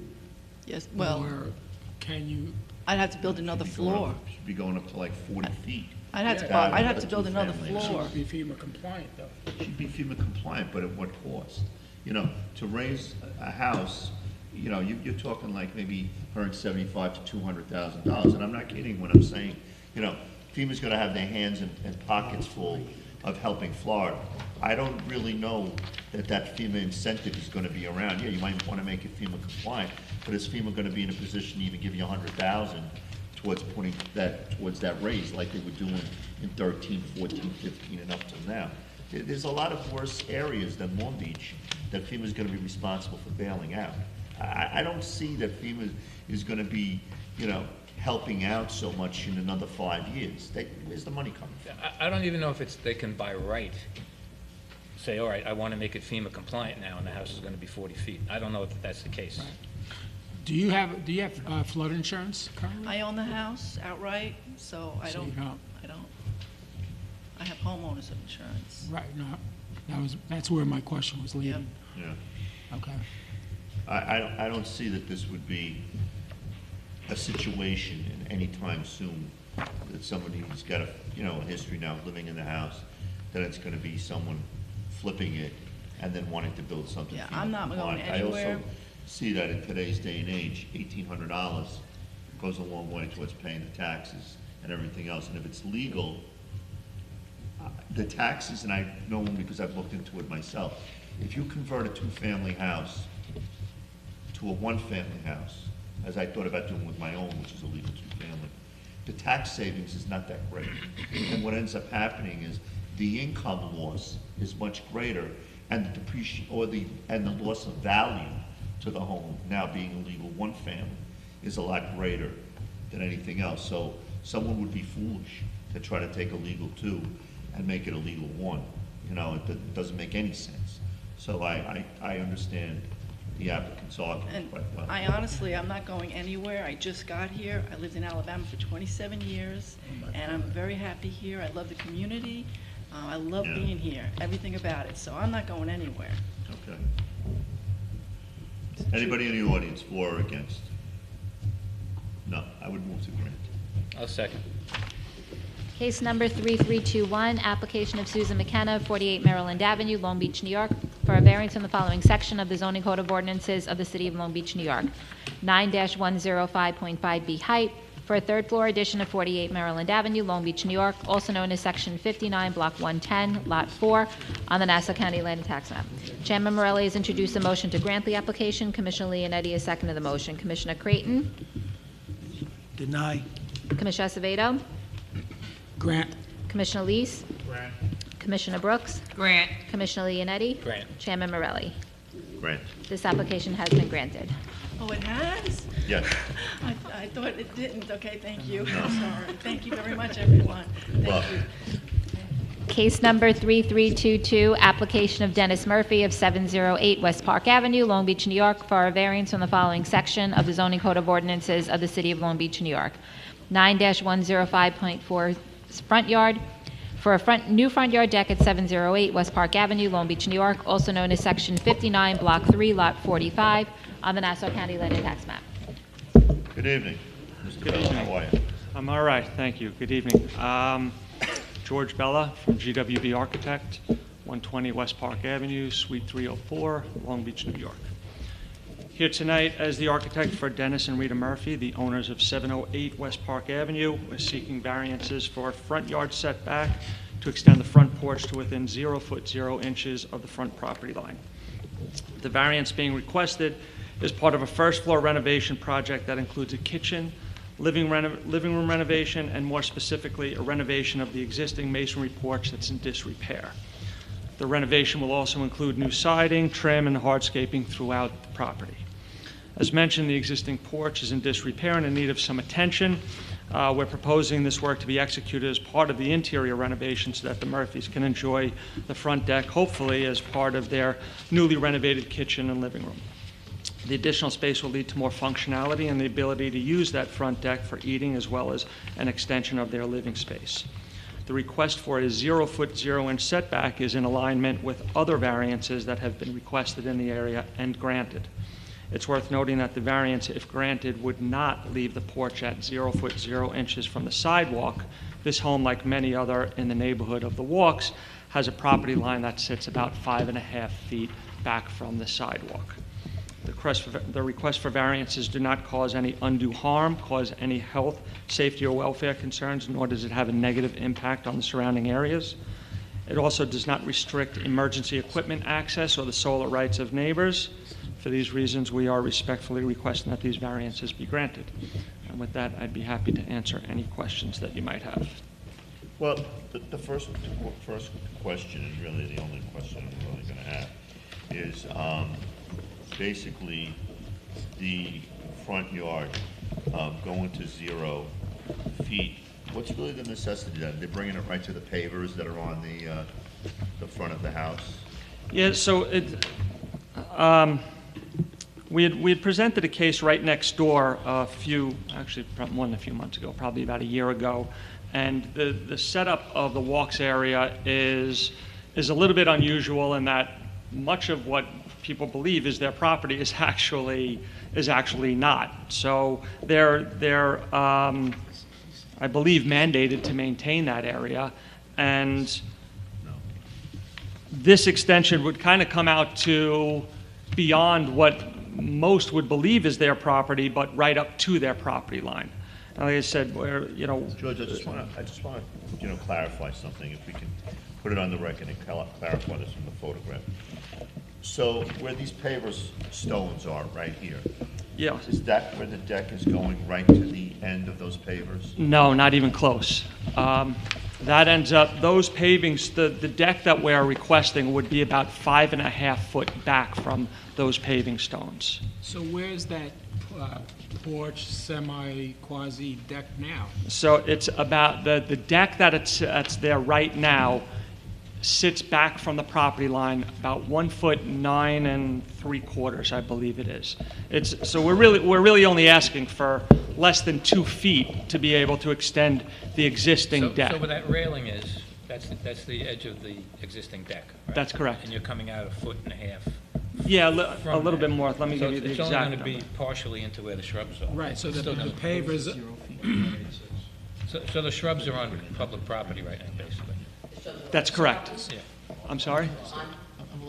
Yes, well, Or can you, I'd have to build another floor. Should be going up to like 40 feet. I'd have to, Yeah. I'd have to build another Two-family. floor. be FEMA compliant though? Should be FEMA compliant, but at what cost? To raise a house, you're talking like maybe $175,000 to $200,000, and I'm not kidding when I'm saying, FEMA's gonna have their hands and pockets full of helping Florida. I don't really know that that FEMA incentive is gonna be around. Yeah, you might wanna make it FEMA compliant, but is FEMA gonna be in a position to even give you 100,000 towards putting that, towards that raise like they were doing in 13, 14, 15, and up till now? There's a lot of worse areas than Long Beach that FEMA's gonna be responsible for bailing out. I don't see that FEMA is gonna be, you know, helping out so much in another 5 years. Where's the money coming from? I don't even know if it's, they can by right say, all right, I want to make it FEMA compliant now, and the house is going to be 40 feet. I don't know if that's the case. Do you have flood insurance currently? I own the house outright, so I So you don't, I have homeowners insurance. Right, no, that's where my question was leading. Yeah. Okay. I don't see that this would be a situation in any time soon that somebody who's got a, you know, a history now of living in the house, that it's gonna be someone flipping it and then wanting to build something. Yeah, FEMA I'm not going compliant. anywhere. I also see that in today's day and age, $1,800 goes a long way towards paying the taxes and everything else. And if it's legal, the taxes, and I know them because I've looked into it myself, if you convert a two-family house to a one-family house, as I thought about doing with my own, which is a legal two-family, the tax savings is not that great. And what ends up happening is the income loss is much greater, and the and the loss of value to the home, now being a legal one-family, is a lot greater than anything else. So someone would be foolish to try to take a legal two and make it a legal one. You know, it doesn't make any sense. So I understand the applicant's argument And quite well. I honestly, I'm not going anywhere. I just got here. I lived in Alabama for 27 years, and I'm very happy here. I love the community. I love Yeah. being here, everything about it, so I'm not going anywhere. Okay. Anybody in the audience, for or against? No, I would move to grant. I'll second. Case number 3321, application of Susan McKenna, 48 Maryland Avenue, Long Beach, New York, for a variance in the following section of the zoning code of ordinances of the city of Long Beach, New York. 9-105.5B height for a third-floor addition of 48 Maryland Avenue, Long Beach, New York, also known as Section 59, Block 110, Lot 4, on the Nassau County Land and Tax Map. Chairman Morelli has introduced a motion to grant the application. Commissioner Leonetti has seconded the motion. Commissioner Creighton? Deny. Commissioner Acevedo? Grant. Commissioner Lees? Grant. Commissioner Brooks? Grant. Commissioner Leonetti? Grant. Chairman Morelli? Grant. This application has been granted. Oh, it has? Yes. I thought it didn't. Okay, thank you. I'm sorry. Thank you very much, everyone. Well, Thank you. Case number 3322, application of Dennis Murphy of 708 West Park Avenue, Long Beach, New York, for a variance from the following section of the zoning code of ordinances of the city of Long Beach, New York. 9-105.4 front yard for a new front yard deck at 708 West Park Avenue, Long Beach, New York, also known as Section 59, Block 3, Lot 45, on the Nassau County Land and Tax Map. good evening. Mr. Good Bell, evening. how are you? I'm all right, thank you. Good evening. George Bella from GWB Architect, 120 West Park Avenue, Suite 304, Long Beach, New York. Here tonight as the architect for Dennis and Rita Murphy, the owners of 708 West Park Avenue. We're seeking variances for front yard setback to extend the front porch to within 0 foot 0 inches of the front property line. The variance being requested is part of a first floor renovation project that includes a kitchen, living room renovation, and more specifically, a renovation of the existing masonry porch that's in disrepair. The renovation will also include new siding, trim, and hardscaping throughout the property. As mentioned, the existing porch is in disrepair and in need of some attention. We're proposing this work to be executed as part of the interior renovation so that the Murphys can enjoy the front deck, hopefully as part of their newly renovated kitchen and living room. The additional space will lead to more functionality and the ability to use that front deck for eating as well as an extension of their living space. The request for a 0 foot 0 inch setback is in alignment with other variances that have been requested in the area and granted. It's worth noting that the variance, if granted, would not leave the porch at 0 foot 0 inches from the sidewalk. This home, like many other in the neighborhood of the Walks, has a property line that sits about 5.5 feet back from the sidewalk. The request for variances do not cause any undue harm, cause any health, safety, or welfare concerns, nor does it have a negative impact on the surrounding areas. It also does not restrict emergency equipment access or the solar rights of neighbors. For these reasons, we are respectfully requesting that these variances be granted. And with that, I'd be happy to answer any questions that you might have. Well, the first question, and really the only question I'm really gonna have, is, basically, the front yard, going to 0 feet. What's really the necessity of that? They're bringing it right to the pavers that are on the front of the house? Yeah, so we had presented a case right next door more than a few months ago, probably about a year ago. And the setup of the walks area is a little bit unusual in that much of what people believe is their property is actually not. So they're I believe mandated to maintain that area, and this extension would kind of come out to beyond what most would believe is their property, but right up to their property line. And like I said, George, I just want to, clarify something, if we can put it on the record and clarify this from the photograph. So where these pavers stones are, right here, Yeah. is that where the deck is going, right to the end of those pavers? No, not even close. That ends up, those pavings, the deck that we're requesting would be about 5.5 foot back from those paving stones. So where's that porch, quasi deck now? So it's about, the deck that's there right now sits back from the property line about 1.9 3/4, I believe it is. So we're really only asking for less than 2 feet to be able to extend the existing deck. So where that railing is, that's the edge of the existing deck, right? That's correct. And you're coming out 1.5 foot. Yeah, a little bit more. Let me So give you the it's exact only number. going to be partially into where the shrubs are. Right, so the Still gonna- pavers, So the shrubs are on public property right now, basically. That's correct. Yeah. I'm sorry?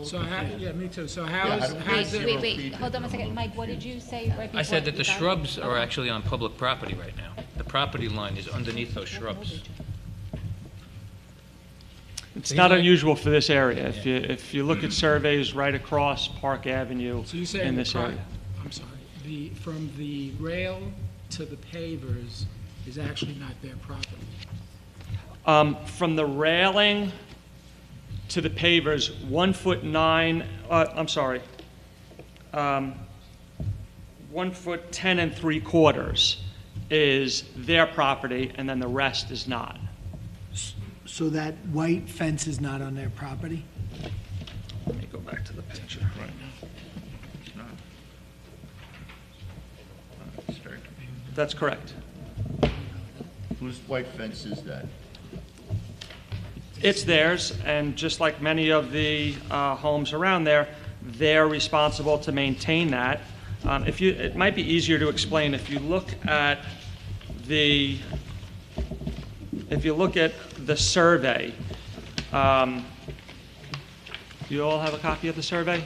so yeah, me too. So Yeah, how's it? Wait, hold on a second. Mike, what did you say right before? I said that the Sorry? shrubs are actually on public property right now. The property line is underneath those shrubs. It's not unusual for this area. If you look at surveys right across Park Avenue So you say in this area. I'm sorry, from the rail to the pavers is actually not their property. From the railing to the pavers, 1.9 I'm sorry, 1.10 3/4 is their property, and then the rest is not. So that white fence is not on their property? Let me go back to the picture. That's correct. Whose white fence is that? It's theirs, and just like many of the homes around there, they're responsible to maintain that. It might be easier to explain if you look at the survey. Do you all have a copy of the survey?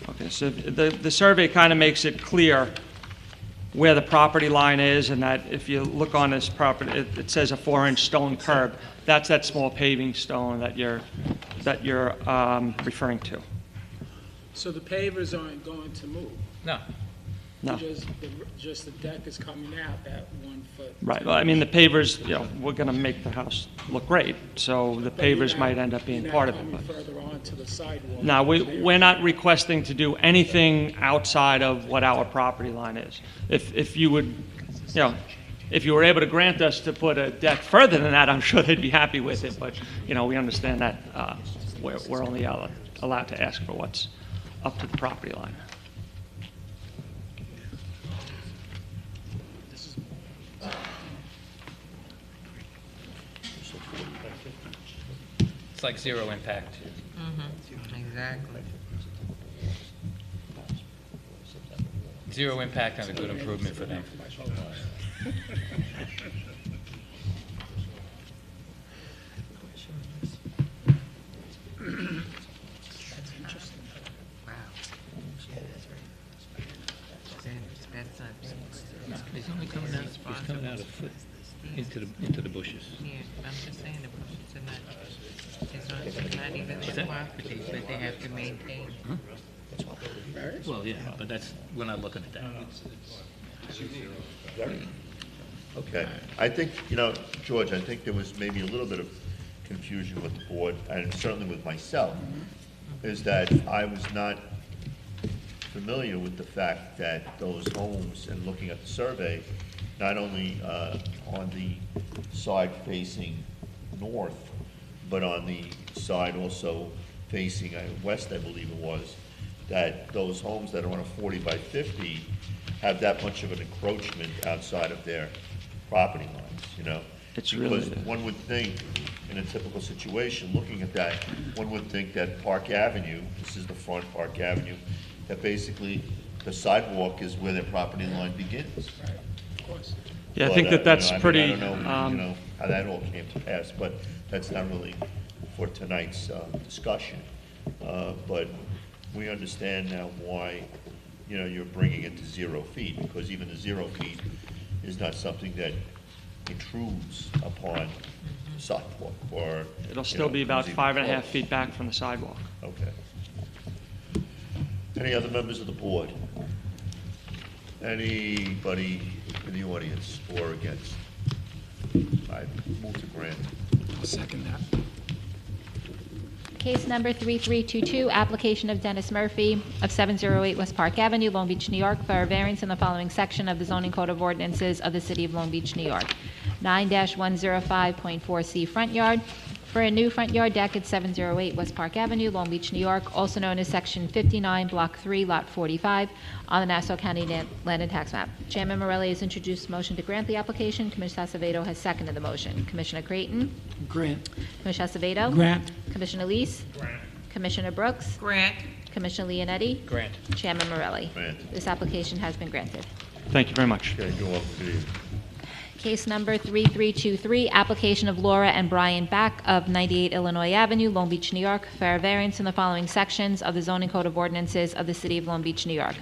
Okay, so the survey kind of makes it clear where the property line is, and that if you look on this property, it says a 4-inch stone curb. That's that small paving stone that you're referring to. So the pavers aren't going to move? No. No. Just the deck is coming out that 1 foot? Right, well, I mean, the pavers, we're gonna make the house look great, so the pavers might end up being part of it. You're not But coming further on to the sidewalk? no, we're not requesting to do anything outside of what our property line is. If you would, if you were able to grant us to put a deck further than that, I'm sure they'd be happy with it, but, we understand that we're only allowed to ask for what's up to the property line. It's like zero impact. Exactly. Zero impact and a good improvement for them. Wow. That's not. He's only coming out about a foot into the bushes. Yeah, I'm just saying the bushes are not, it's not even their property, but they have to maintain. Well, yeah, but that's, we're not looking at that. Okay. I think, George, I think there was maybe a little bit of confusion with the board, and certainly with myself, is that I was not familiar with the fact that those homes, and looking at the survey, not only on the side facing north, but on the side also facing west, I believe it was, that those homes that are on a 40 by 50 have that much of an encroachment outside of their property lines, It's really- Because one would think, in a typical situation, looking at that, one would think that Park Avenue, this is the front Park Avenue, that basically the sidewalk is where their property line begins. Yeah, I But, think that that's pretty, I don't know, how that all came to pass, but that's not really for tonight's discussion. But we understand now why, you're bringing it to 0 feet, because even the 0 feet is not something that intrudes upon the sidewalk, or... it'll still be about comes even 5.5 close. feet back from the sidewalk. Okay. Any other members of the board? Anybody in the audience for or against? I move to grant. I'll second that. Case number 3322, application of Dennis Murphy of 708 West Park Avenue, Long Beach, New York, for a variance in the following section of the zoning code of ordinances of the city of Long Beach, New York. 9-105.4C front yard for a new front yard deck at 708 West Park Avenue, Long Beach, New York, also known as Section 59, Block 3, Lot 45, on the Nassau County Land and Tax Map. Chairman Morelli has introduced a motion to grant the application. Commissioner Acevedo has seconded the motion. Commissioner Creighton? Grant. Commissioner Acevedo? Grant. Commissioner Lees? Grant. Commissioner Brooks? Grant, Commissioner Leonetti? Grant. Chairman Morelli? Grant. This application has been granted. Thank you very much. Okay, you're welcome. Good evening. Case number 3323, application of Laura and Brian Back of 98 Illinois Avenue, Long Beach, New York, for a variance in the following sections of the zoning code of ordinances of the city of Long Beach, New York.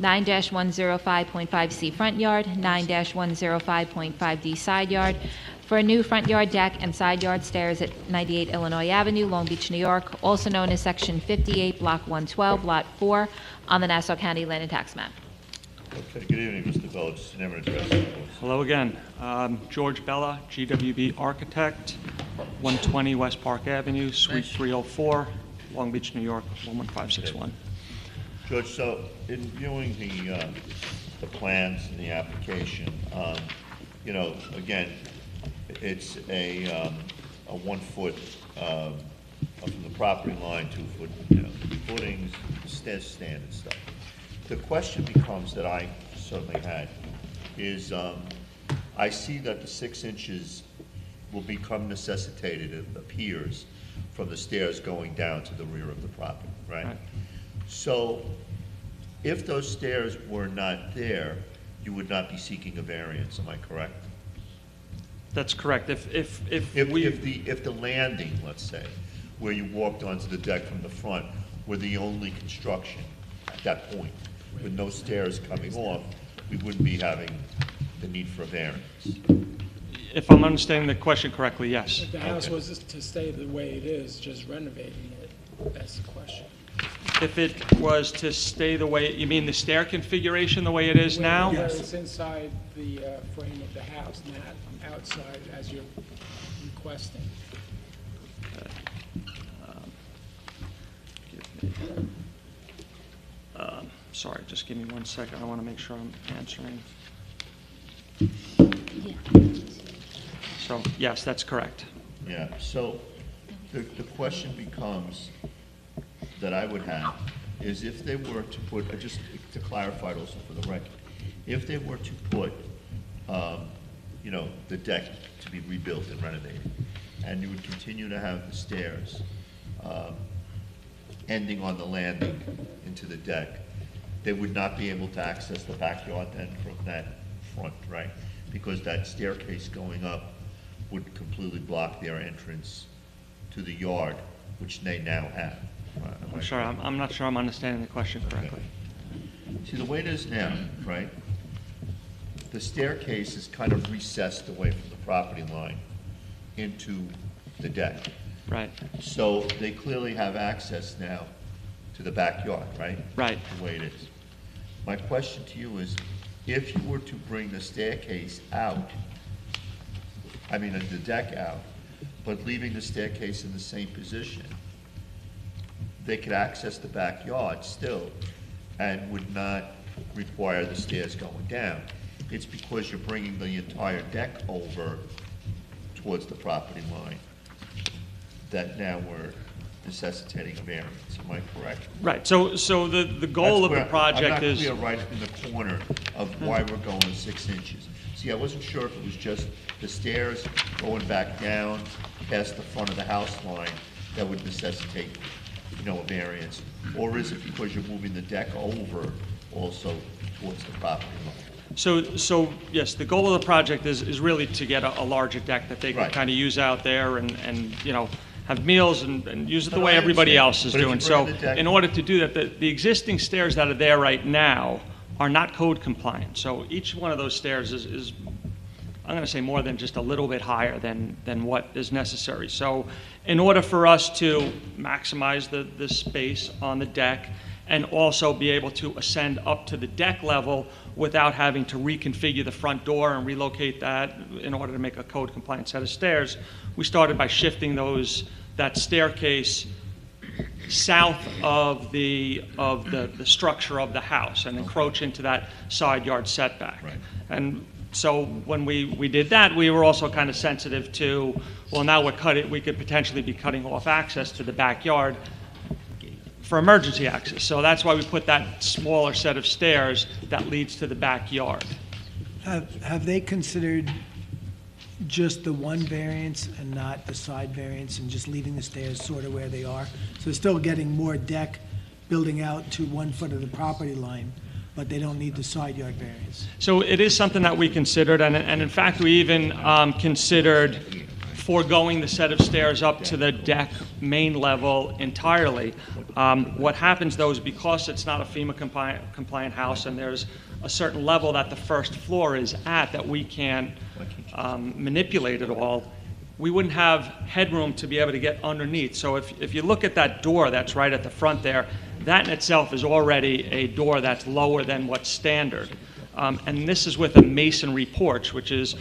9-105.5C front yard, 9-105.5D side yard, for a new front yard deck and side yard stairs at 98 Illinois Avenue, Long Beach, New York, also known as Section 58, Block 112, Lot 4, on the Nassau County Land and Tax Map. Okay, good evening, Mr. Bell. Just name and address, please. Hello again. George Bella, GWB Architect, 120 West Park Avenue, Suite 304, Long Beach, New York, 11561. George, so in viewing the plans and the application, again, it's a 1 foot from the property line, 2 foot, footings, stand and stuff. The question becomes that I certainly had is, I see that the 6 inches will become necessitated, it appears, from the stairs going down to the rear of the property, right? Right. So, if those stairs were not there, you would not be seeking a variance, am I correct? That's correct. If If we, the landing, let's say, where you walked onto the deck from the front, were the only construction at that point, with no stairs coming off, we wouldn't be having the need for a variance. if I'm understanding the question correctly, yes. If the house Okay. was to stay the way it is, just renovating it, that's the question. If it was to stay the way, you mean the stair configuration the way it is now? Where it's inside the frame of the house, not outside as you're requesting. Sorry, just give me 1 second. I want to make sure I'm answering. So, yes, that's correct. Yeah, so the question becomes, that I would have, is if they were to put, just to clarify it also for the record, if they were to put, the deck to be rebuilt and renovated, and you would continue to have the stairs ending on the landing into the deck, they would not be able to access the backyard then from that front, right? Because that staircase going up would completely block their entrance to the yard, which they now have. Am I I'm sorry, I'm not sure I'm understanding the question correctly. See, the way it is now, right, the staircase is kind of recessed away from the property line into the deck. Right, So they clearly have access now to the backyard, right? right. The way it is. My question to you is, if you were to bring the staircase out, I mean, the deck out, but leaving the staircase in the same position, they could access the backyard still and would not require the stairs going down. It's because you're bringing the entire deck over towards the property line that now we're necessitating a variance. Am I correct? Right, so the goal of the project is... I'm not clear right in the corner of why we're going to 6 inches. See, I wasn't sure if it was just the stairs going back down past the front of the house line that would necessitate, a variance, or is it because you're moving the deck over also towards the property line? So yes, the goal of the project is really to get a larger deck that they can Right. kind of use out there and have meals and use it the No, way I everybody understand. else is But if doing. you So bring the deck- in order to do that, the existing stairs that are there right now are not code compliant. So each one of those stairs is I'm going to say more than just a little bit higher than what is necessary. So in order for us to maximize the space on the deck and also be able to ascend up to the deck level without having to reconfigure the front door and relocate that in order to make a code compliant set of stairs, we started by shifting that staircase south of the structure of the house and encroach into that side yard setback. Right. And so when we did that, we were also kind of sensitive to, well, now we could potentially be cutting off access to the backyard for emergency access. So that's why we put that smaller set of stairs that leads to the backyard. Have they considered just the one variance and not the side variance and just leaving the stairs sort of where they are? So they're still getting more deck building out to 1 foot of the property line, but they don't need the side yard variance. So it is something that we considered, and in fact, we even considered foregoing the set of stairs up to the deck main level entirely. What happens, though, is because it's not a FEMA compliant house and there's a certain level that the first floor is at that we can't manipulate at all, we wouldn't have headroom to be able to get underneath. So if you look at that door that's right at the front there, that in itself is already a door that's lower than what's standard. And this is with a masonry porch, which is,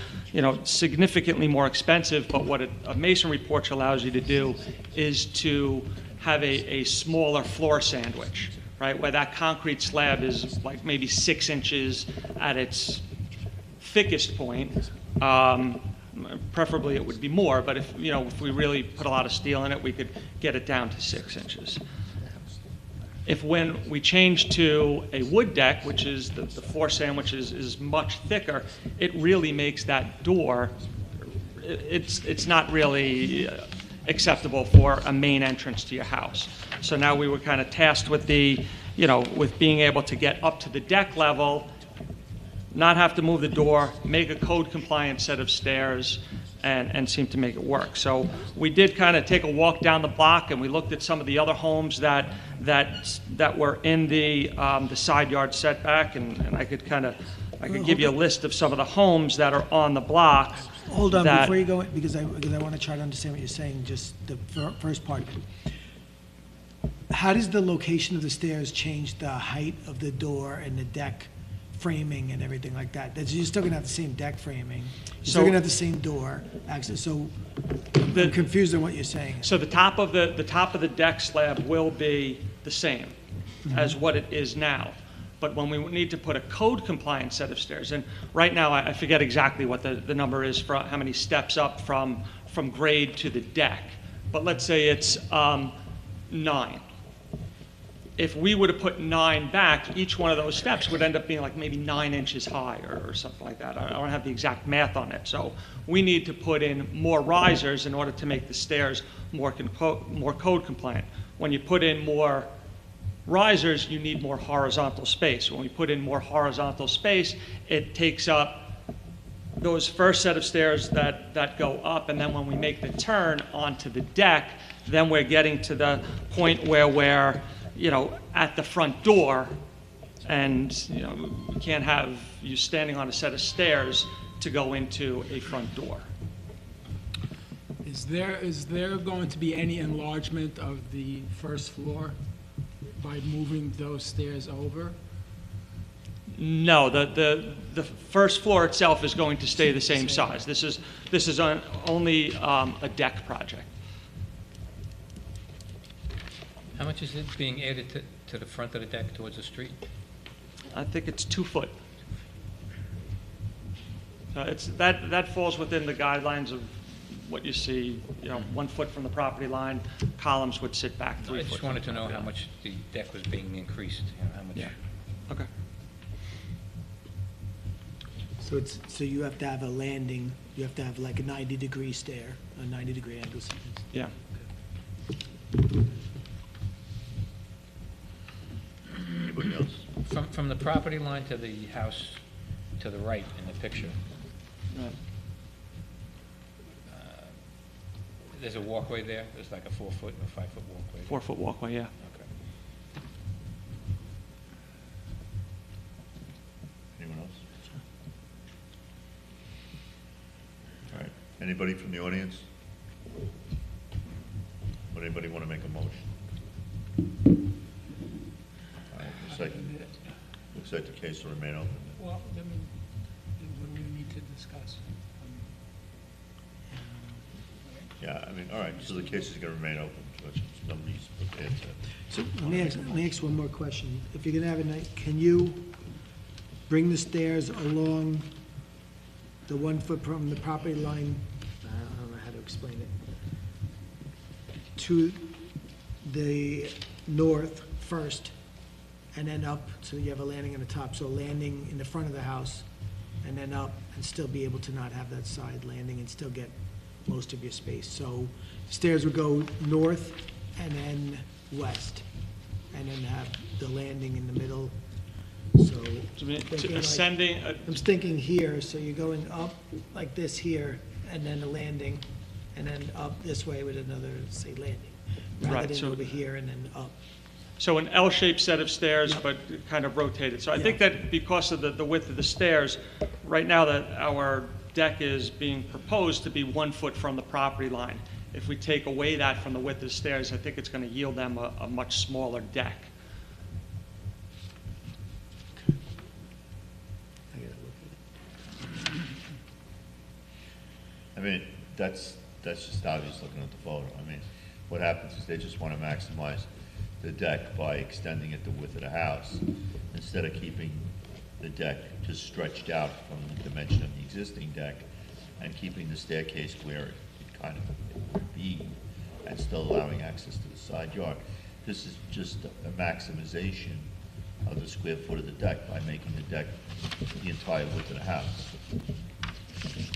significantly more expensive, but what a masonry porch allows you to do is to have a smaller floor sandwich, right? Where that concrete slab is like maybe 6 inches at its thickest point. Preferably it would be more, but if we really put a lot of steel in it, we could get it down to 6 inches. If when we change to a wood deck, which is the floor sandwich is much thicker, it really makes that door, it's not really acceptable for a main entrance to your house. So now we were kind of tasked with with being able to get up to the deck level, not have to move the door, make a code compliant set of stairs, and seem to make it work. So we did kind of take a walk down the block and we looked at some of the other homes that were in the side yard setback, and I could give you a list of some of the homes that are on the block. Hold on, that- before you go, because I want to try to understand what you're saying, just the first part of it. How does the location of the stairs change the height of the door and the deck framing and everything like that? You're still going to have the same deck framing. You're still So- going to have the same door access. So I'm confused on what you're saying. So the top of the deck slab will be the same as what it is now. But when we need to put a code compliant set of stairs, and right now I forget exactly what the number is for how many steps up from grade to the deck, but let's say it's 9. If we were to put 9 back, each one of those steps would end up being like maybe 9 inches high or something like that. I don't have the exact math on it. So we need to put in more risers in order to make the stairs more code compliant. When you put in more risers, you need more horizontal space. When we put in more horizontal space, it takes up those first set of stairs that go up, and then when we make the turn onto the deck, then we're getting to the point where we're at the front door, And, you know, you can't have you standing on a set of stairs to go into a front door. Is there going to be any enlargement of the first floor by moving those stairs over? No, the first floor itself is going to stay the same size. This is only a deck project. How much is it being added to the front of the deck towards the street? I think it's 2 foot. That falls within the guidelines of what you see, you know, 1 foot from the property line. Columns would sit back 3 I foot. just wanted to know how much the deck was being increased, you know, how much. Yeah. Okay. So you have to have a landing, you have to have like a 90-degree stair, a 90-degree angle. Yeah. Anybody else? From the property line to the house to the right in the picture, Right. there's a walkway there? There's like a 4 foot or 5 foot walkway? 4 foot walkway, yeah. Okay. Anyone else? All right, anybody from the audience? Would anybody want to make a motion? All right, looks like the case will remain open. Well, I mean, what do we need to discuss? Yeah, I mean, all right, so the case is going to remain open, which nobody's prepared to. So let me ask one more question. If you're gonna have a night, can you bring the stairs along the 1 foot from the property line, I don't know how to explain it, to the north first, and then up, so you have a landing on the top, so a landing in the front of the house, and then up, and still be able to not have that side landing and still get most of your space. So stairs would go north and then west, and then have the landing in the middle. So thinking like- Ascending, I'm thinking here, so you're going up like this here, and then a landing, and then up this way with another, say, landing, rather Right, than so- over here and then up. so an L-shaped set of stairs, but kind of rotated. So I think that because of the width of the stairs, right now that our deck is being proposed to be 1 foot from the property line. If we take away that from the width of the stairs, I think it's going to yield them a much smaller deck. I mean, that's just obvious looking at the photo. I mean, what happens is they just want to maximize the deck by extending it the width of the house, instead of keeping the deck just stretched out from the dimension of the existing deck, and keeping the staircase where it kind of would be, and still allowing access to the side yard. This is just a maximization of the square foot of the deck by making the deck the entire width of the house.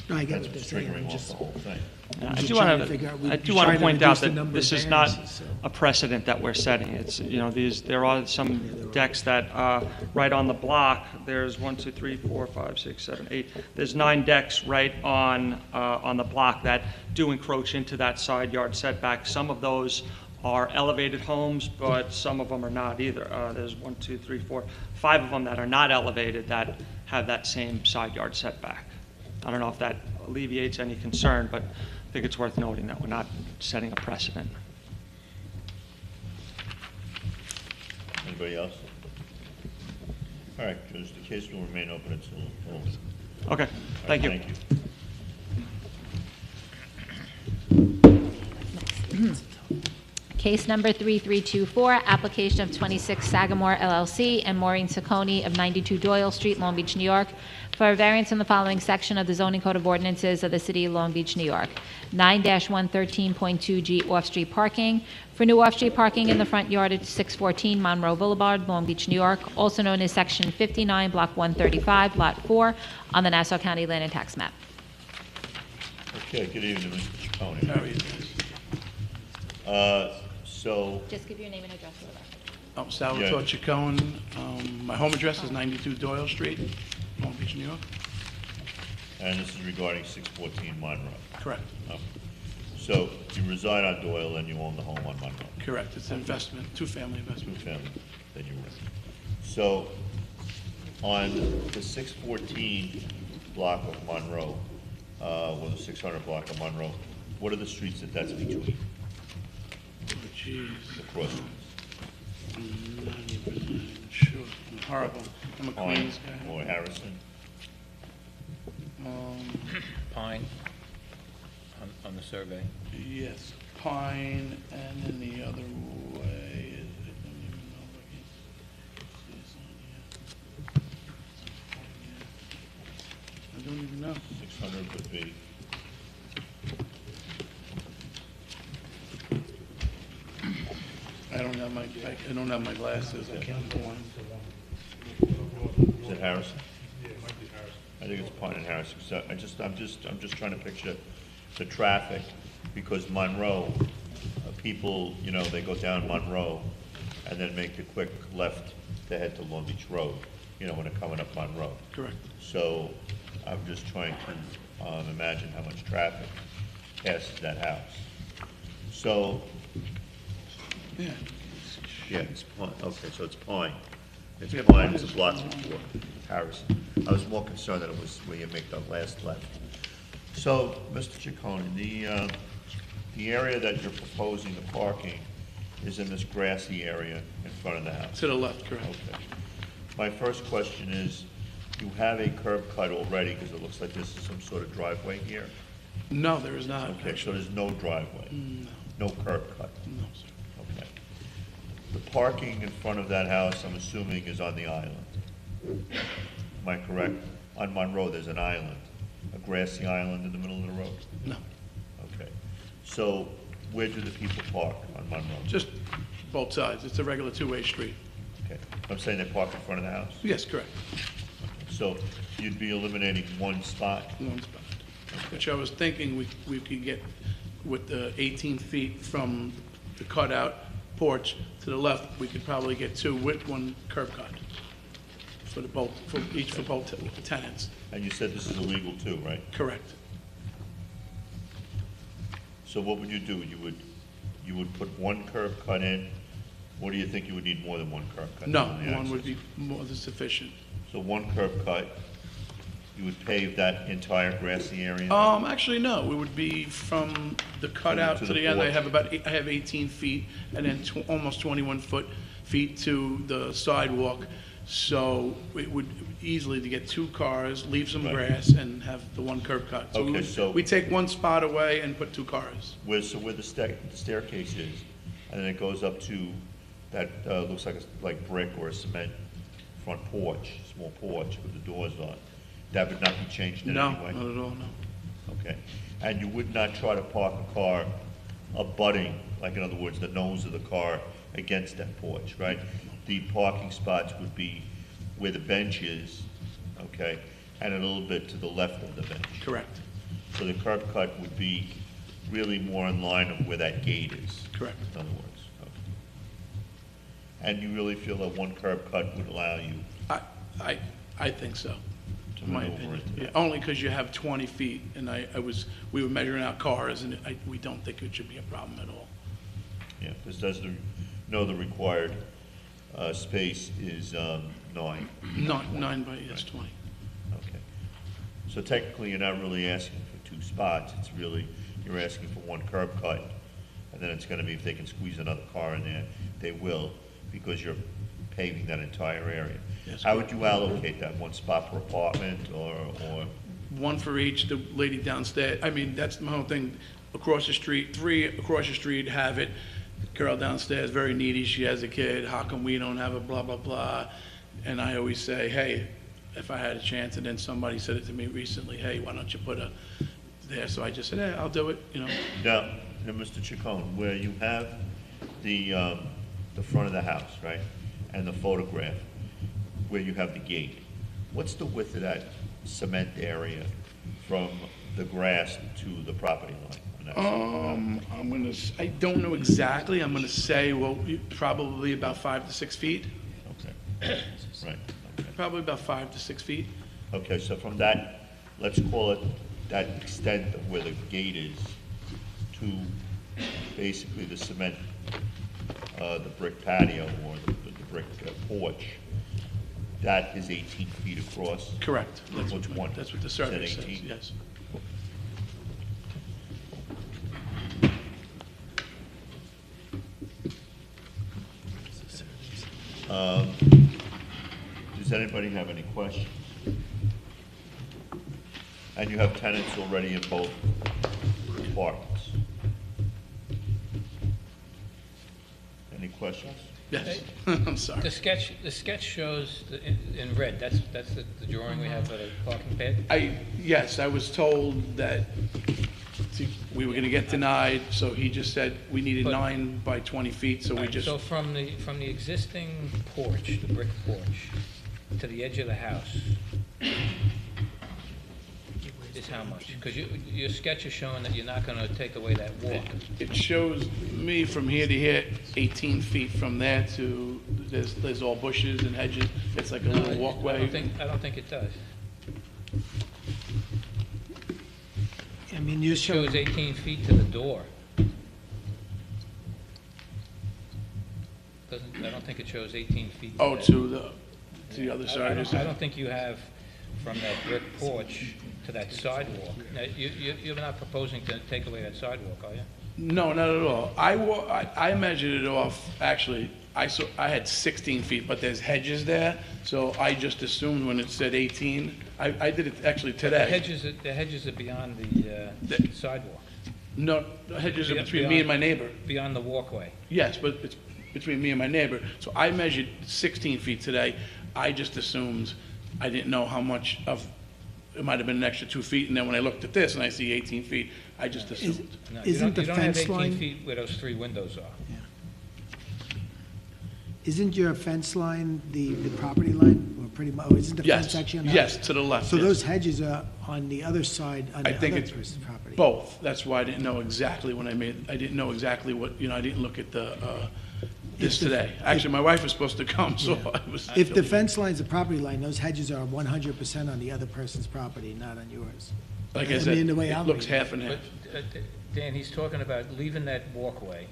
No, I get That's what they're what's saying. triggering I'm off just, the whole thing. I just do trying want to figure out- to, we're I do trying want to to point out reduce the that number this of is not variances, so- a precedent that we're setting. It's, you know, there are some decks that, right on the block, there's 1, 2, 3, 4, 5, 6, 7, 8. There's 9 decks right on the block that do encroach into that side yard setback. Some of those are elevated homes, but some of them are not either. There's 1, 2, 3, 4, 5 of them that are not elevated that have that same side yard setback. I don't know if that alleviates any concern, but I think it's worth noting that we're not setting a precedent. Anybody else? All right, Judge, the case will remain open until. Okay, thank you. Thank you. Case number 3324, application of 26 Sagamore LLC and Maureen Saccone of 92 Doyle Street, Long Beach, New York, for a variance in the following section of the zoning code of ordinances of the city of Long Beach, New York. 9-113.2G off-street parking. For new off-street parking in the front yard at 614 Monroe Boulevard, Long Beach, New York, also known as Section 59, Block 135, Lot 4, on the Nassau County Land and Tax Map. Okay, good evening, Mr. Chacon. How are you? So, Just give your name and address for the record. I'm Salvatore Chacon. My home address is 92 Doyle Street, Long Beach, New York. and this is regarding 614 Monroe. Correct. Okay. So, you reside on Doyle and you own the home on Monroe, Correct. It's an investment, two-family investment. two-family that you rent. So, On the 614 block of Monroe, or the 600 block of Monroe, what are the streets that's between? Jeez, The cross. I'm not even sure. I'm horrible. I'm a Queens guy. Or Harrison? Pine on the survey. Yes, Pine, and then the other way is, I don't even know. 600 would be, I don't have my glasses. I can't go on. is it Harrison? Yeah, it might be Harrison. I think it's Pine and Harrison. So I'm just trying to picture the traffic, because Monroe, people, they go down Monroe and then make the quick left to head to Long Beach Road, when they're coming up Monroe. Correct. So I'm just trying to imagine how much traffic passes that house. So, Yeah. yeah, it's Pine, okay, so it's Pine. It's Yeah, Pine, it's Pine a is block Pine. before Harrison. I was more concerned that it was where you make the last left. So, Mr. Ciccone, the area that you're proposing the parking is in this grassy area in front of the house? To the left, correct. Okay. My first question is, you have a curb cut already, because it looks like this is some sort of driveway here? No, there is not. Okay, so there's no driveway? No, No curb cut? no, sir. Okay. The parking in front of that house, I'm assuming, is on the island? Am I correct? On Monroe, there's an island, a grassy island in the middle of the road? No, Okay. So where do the people park on Monroe? just both sides. It's a regular two-way street. Okay. I'm saying they park in front of the house? Yes, correct. So you'd be eliminating one spot? One spot. Which I was thinking we could get with the 18 feet from the cutout porch to the left, we could probably get two with one curb cut for both tenants. And you said this is illegal too, right? Correct. So what would you do? You would put one curb cut in, or do you think you would need more than one curb cut? No, on the one would access? be more than sufficient. So one curb cut, you would pave that entire grassy area? Actually, no, it would be from the cutout To to the the end. I porch. have 18 feet and then almost 21 feet to the sidewalk. So it would easily to get two cars, leave some Right. grass and have the one curb cut. Okay, we would- so- we take one spot away and put two cars. Where the staircase is, and then it goes up to that, looks like brick or a cement front porch, small porch with the doors on. That would not be changed in No, any way? not at all, no. Okay. And you would not try to park a car abutting, like in other words, the nose of the car against that porch, right? The parking spots would be where the bench is, okay, and a little bit to the left of the bench. Correct, So the curb cut would be really more in line of where that gate is. correct. In other words, okay. And you really feel that one curb cut would allow you I think so, to in my maneuver opinion. into Yeah, that? only because you have 20 feet and we were measuring out cars and we don't think it should be a problem at all. Yeah, because the required space is 9. Not 9 by, yes, 20. Okay. So technically, you're not really asking for two spots, it's really, you're asking for one curb cut, and then it's gonna be, if they can squeeze another car in there, they will, because you're paving that entire area. Yes, How would you allocate that, one spot per apartment, or, One for each, the lady downstairs, I mean, that's my whole thing, across the street, 3 across the street have it. Girl downstairs, very needy, she has a kid, how come we don't have a blah, blah, blah? And I always say, hey, if I had a chance, and then somebody said it to me recently, hey, why don't you put a there? So I just said, hey, I'll do it, Now, Mr. Ciccone, where you have the front of the house, right, and the photograph, where you have the gate, what's the width of that cement area from the grass to the property line? I don't know exactly, I'm gonna say, well, probably about 5 to 6 feet, Okay, right, okay. probably about 5 to 6 feet. Okay, so from that, let's call it that extent of where the gate is to basically the cement, the brick patio or the brick porch, that is 18 feet across? Correct. Which one? That's what the Said survey says, 18? yes. Does anybody have any questions? And you have tenants already in both apartments? Any questions? Yes, I'm sorry. The sketch shows in red, that's the drawing we have for the parking pad? Yes, I was told that we were gonna get denied, so he just said we needed But- 9 by 20 feet, so we Alright, just, So from the existing porch, the brick porch, to the edge of the house, is how much? Because your sketch is showing that you're not gonna take away that walk. it shows me from here to here, 18 feet from there to, there's all bushes and hedges, it's like a little walkway. I don't think it does. I mean, you It show, shows 18 feet to the door. I don't think it shows 18 feet. Oh, that. to the other I side, I don't think you have from that brick porch to that sidewalk. Now, you're not proposing to take away that sidewalk, are you? No, not at all. I measured it off, actually, I had 16 feet, but there's hedges there, so I just assumed when it said 18, I did it actually The today. hedges are beyond the sidewalk, No, the hedges are between me and my neighbor. beyond the walkway. Yes, but it's between me and my neighbor. So I measured 16 feet today. I just assumed, I didn't know how much of, it might have been an extra 2 feet, and then when I looked at this and I see 18 feet, I just assumed. No, Isn't the you don't have fence 18 line- feet where those 3 windows are. isn't your fence line the property line, or pretty much, isn't the Yes, fence actually on the yes, house? to the left, So yes. those hedges are on the other side, on I the think other it's person's property? both. That's why I didn't know exactly when I didn't know exactly what, I didn't look at this If the- today. Actually, my wife was supposed to come, so I was. If the fence line's the property line, those hedges are 100% on the other person's property, not on yours. Like I I said, mean, the way it I'm looks reading it. half and half. But, Dan, he's talking about leaving that walkway.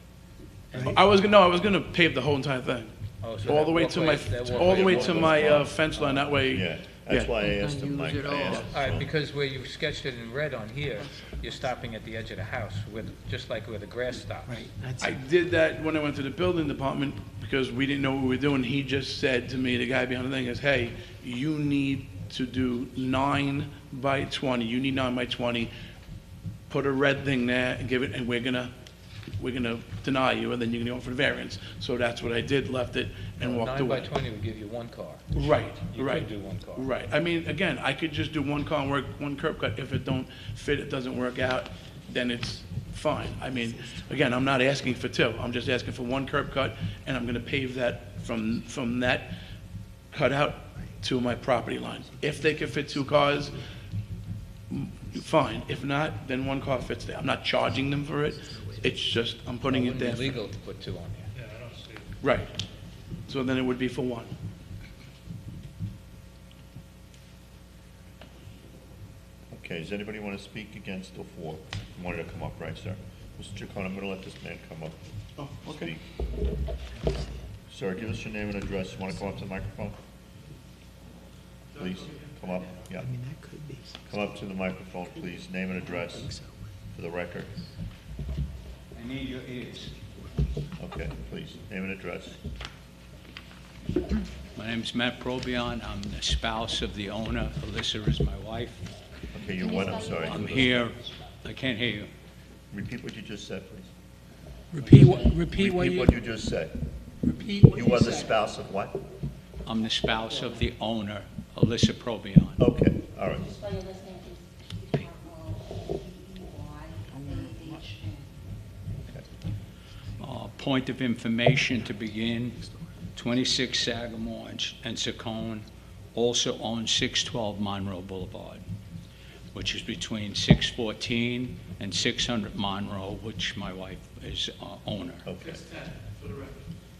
I was gonna pave the whole entire thing. Oh, so All that the way to my, walkway- that all the way walkway- to my fence line, that way. Yeah, that's why I asked him, Mike, I asked All right, him. because where you sketched it in red on here, you're stopping at the edge of the house, just like where the grass stops. Right, that's, I did that when I went to the building department because we didn't know what we were doing. He just said to me, the guy behind the thing is, hey, you need to do 9 by 20. You need 9 by 20. Put a red thing there and give it, and we're gonna deny you, and then you're gonna go for the variance. So that's what I did, left it and walked 9 by away. 20 would give you 1 car. Right, You right. could do 1 car. Right. I mean, again, I could just do 1 car and work 1 curb cut. If it don't fit, it doesn't work out, then it's fine. I mean, again, I'm not asking for 2. I'm just asking for 1 curb cut, and I'm gonna pave that from that cutout to my property line. If they can fit 2 cars, fine. If not, then 1 car fits there. I'm not charging them for it. It's just, I'm putting it there. It wouldn't be legal to put 2 on here. Yeah, I don't see it. Right. So then it would be for 1. Okay, does anybody want to speak against or for? You wanted to come up, right, sir? Mr. Chacon, I'm going to let this man come up. Oh, okay. Speak. Sir, give us your name and address. You want to come up to the microphone? Please, come up, yeah. I mean, that could be. Come up to the microphone, please. Name and address for the record. I need your ears. Okay, please, name and address. My name's Matt Probion. I'm the spouse of the owner. Alyssa is my wife. Okay, you're what, I'm sorry. I'm here. I can't hear you. Repeat what you just said, please. Repeat what Repeat you, what you just said. repeat what You you are the said. spouse of what? I'm the spouse of the owner, Alyssa Probion. Okay, all right. Point of information to begin, 26 Sagamore and Secone also owns 612 Monroe Boulevard, which is between 614 and 600 Monroe, which my wife is owner. Okay.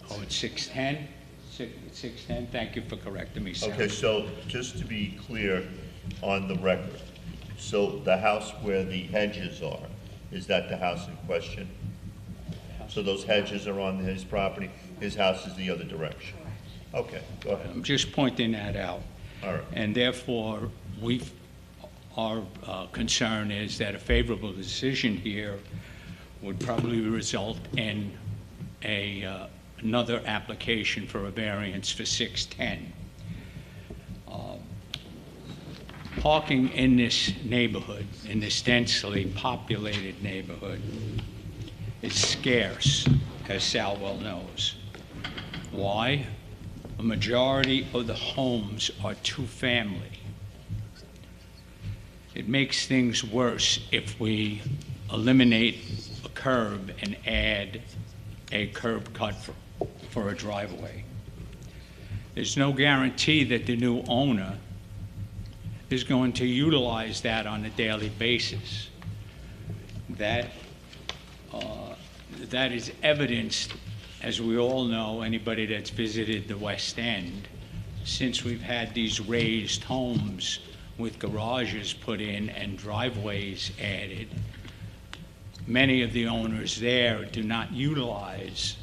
Oh, it's 610? 610? Thank you for correcting me, sir. Okay, so just to be clear on the record, so the house where the hedges are, is that the house in question? So those hedges are on his property, his house is the other direction? Okay, go ahead. I'm just pointing that out. All right. And therefore, our concern is that a favorable decision here would probably result in another application for a variance for 610. Parking in this neighborhood, in this densely populated neighborhood, is scarce, as Sal well knows. Why? A majority of the homes are two-family. It makes things worse if we eliminate a curb and add a curb cut for a driveway. There's no guarantee that the new owner is going to utilize that on a daily basis. That is evidenced, as we all know, anybody that's visited the West End, since we've had these raised homes with garages put in and driveways added. Many of the owners there do not utilize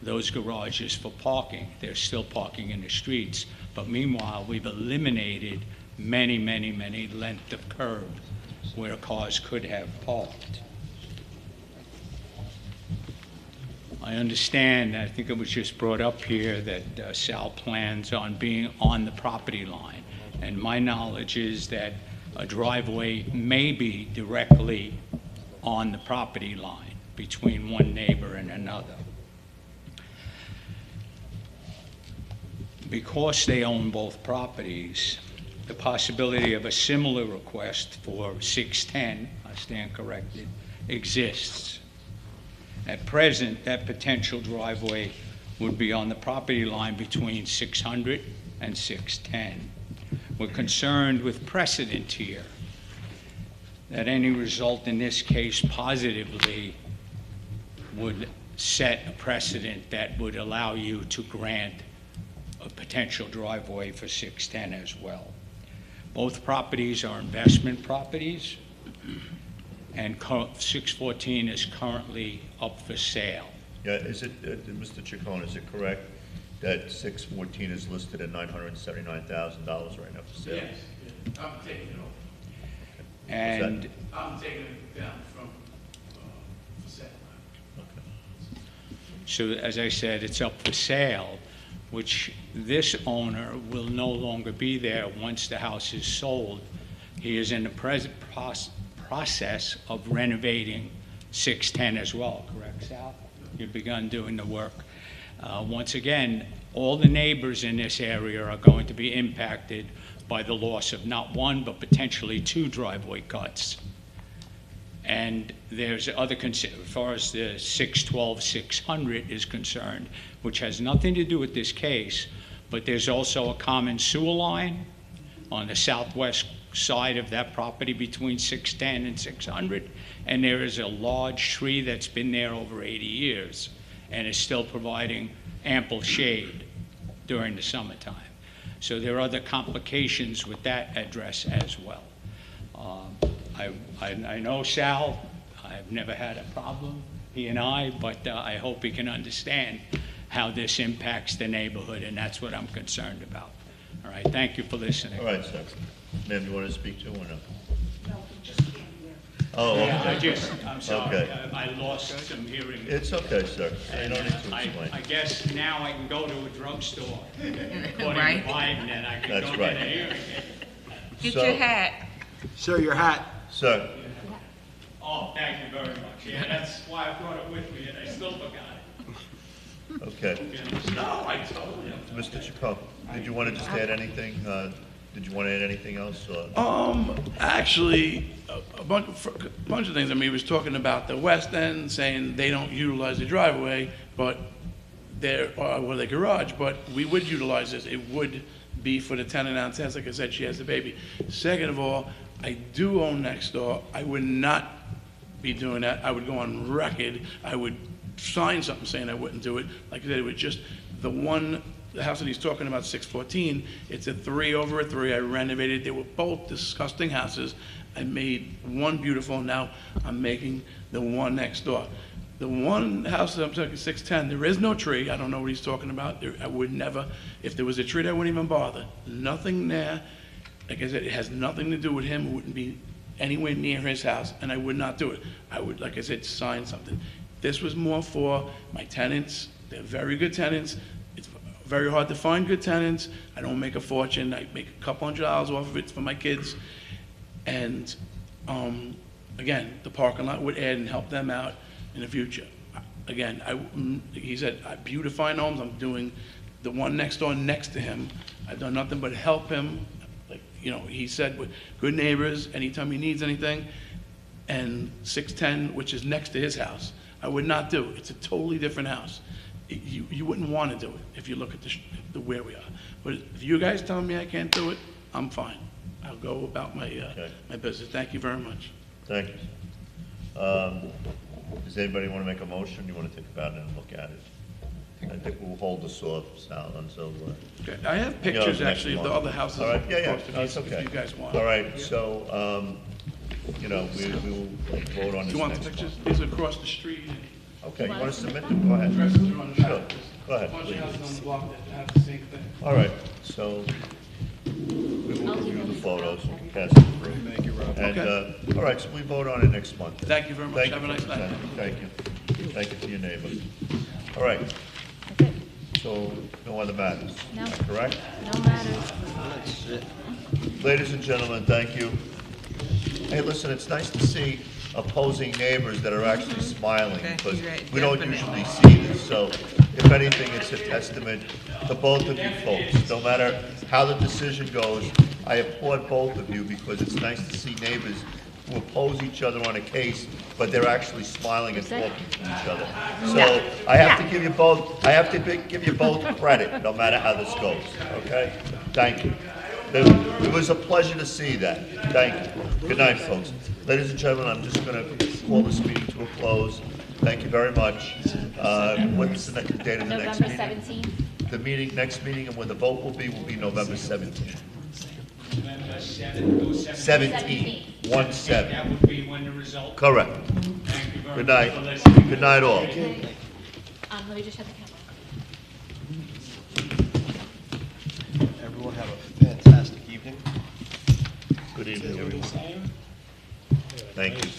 those garages for parking. They're still parking in the streets. But meanwhile, we've eliminated many length of curb where cars could have parked. I understand, I think it was just brought up here, that Sal plans on being on the property line. And my knowledge is that a driveway may be directly on the property line between one neighbor and another. Because they own both properties, the possibility of a similar request for 610, I stand corrected, exists. At present, that potential driveway would be on the property line between 600 and 610. We're concerned with precedent here, that any result in this case positively would set a precedent that would allow you to grant a potential driveway for 610 as well. Both properties are investment properties, and 614 is currently up for sale. Yeah, is it, Mr. Chacon, is it correct that 614 is listed at $979,000 right now for sale? Yes, I'm taking it over. And I'm taking it down from, for sale. so, as I said, it's up for sale, which this owner will no longer be there once the house is sold. He is in the present process of renovating 610 as well, correct, Sal? You've begun doing the work. Once again, all the neighbors in this area are going to be impacted by the loss of not one, but potentially two driveway cuts. And there's other, as far as the 612-600 is concerned, which has nothing to do with this case, but there's also a common sewer line on the southwest side of that property between 610 and 600, and there is a large tree that's been there over 80 years and is still providing ample shade during the summertime. So there are other complications with that address as well. I know Sal, I've never had a problem, he and I, but I hope he can understand how this impacts the neighborhood, and that's what I'm concerned about. All right, thank you for listening. All right, sir. Ma'am, you want to speak to or no? No, we just can't hear. Oh, Yeah, okay. I'm sorry, Okay. I lost some hearing. It's okay, sir. You And don't need to I explain. guess now I can go to a drugstore, according to Right. Biden, and I can That's go right. get a hearing. Get So- your hat. Sir, your hat. Sir, Oh, thank you very much. Yeah, that's why I brought it with me, and I still forgot it. okay. No, I told you. Mr. Chacon, did you want to just add anything? Did you want to add anything else? Actually, a bunch of things. I mean, he was talking about the West End, saying they don't utilize the driveway, but their garage, but we would utilize this. It would be for the tenant downstairs. Like I said, she has the baby. Second of all, I do own next door. I would not be doing that. I would go on record. I would sign something saying I wouldn't do it. Like I said, it was just the house that he's talking about, 614, it's a 3 over a 3. I renovated. They were both disgusting houses. I made one beautiful. Now I'm making the one next door. The one house that I'm talking, 610, there is no tree. I don't know what he's talking about. I would never, if there was a tree, I wouldn't even bother. Nothing there. Like I said, it has nothing to do with him. It wouldn't be anywhere near his house, and I would not do it. I would, like I said, sign something. This was more for my tenants. They're very good tenants. It's very hard to find good tenants. I don't make a fortune. I make a couple $100 off of it for my kids. And, again, the parking lot would add and help them out in the future. Again, he said, beautifying homes. I'm doing the one next door next to him. I've done nothing but help him. Like, you know, he said, with good neighbors, anytime he needs anything. And 610, which is next to his house, I would not do. It's a totally different house. You wouldn't want to do it if you look at the where we are. But if you guys tell me I can't do it, I'm fine. I'll go about my my business. Thank you very much. Thank you. Does anybody want to make a motion? You want to think about it and look at it? I think we'll hold this off, Sal, until. Okay. I have pictures next actually of the month. other houses. All right, yeah, across the that's street, okay. If you guys want. All right, so, we will vote on Do this you want the next pictures? month. These are across the street. Okay, you want to submit them? Go ahead. Addresses are on the Sure. back. Go ahead, Bunch of please. houses on the block that have the same thing. All right, so we will review the photos, we can pass it through. Thank you, Rob. And, all right, so we vote on it next month. Thank you very much. Thank Have a you nice for night. attending. Thank you. Thank you to your neighbor. All right. So, no other matters? No. Correct? No matters. Ladies and gentlemen, thank you. Hey, listen, it's nice to see opposing neighbors that are actually smiling, because we don't usually see this. So, if anything, it's a testament to both of you folks. No matter how the decision goes, I applaud both of you, because it's nice to see neighbors who oppose each other on a case, but they're actually smiling and talking to each other. So, I have to give you both, give you both credit, no matter how this goes, okay? Thank you. It was a pleasure to see that. Thank you. Good night, folks. Ladies and gentlemen, I'm just going to call this meeting to a close. Thank you very much. What's the date of the next meeting? November 17th. The next meeting and when the vote will be November 17th. 17th. 1/7. That would be when the result. Correct. Thank you very Good much night. for listening. Good night, all. Let me just shut the camera. Everyone have a fantastic evening. Good evening, everyone. Thank you.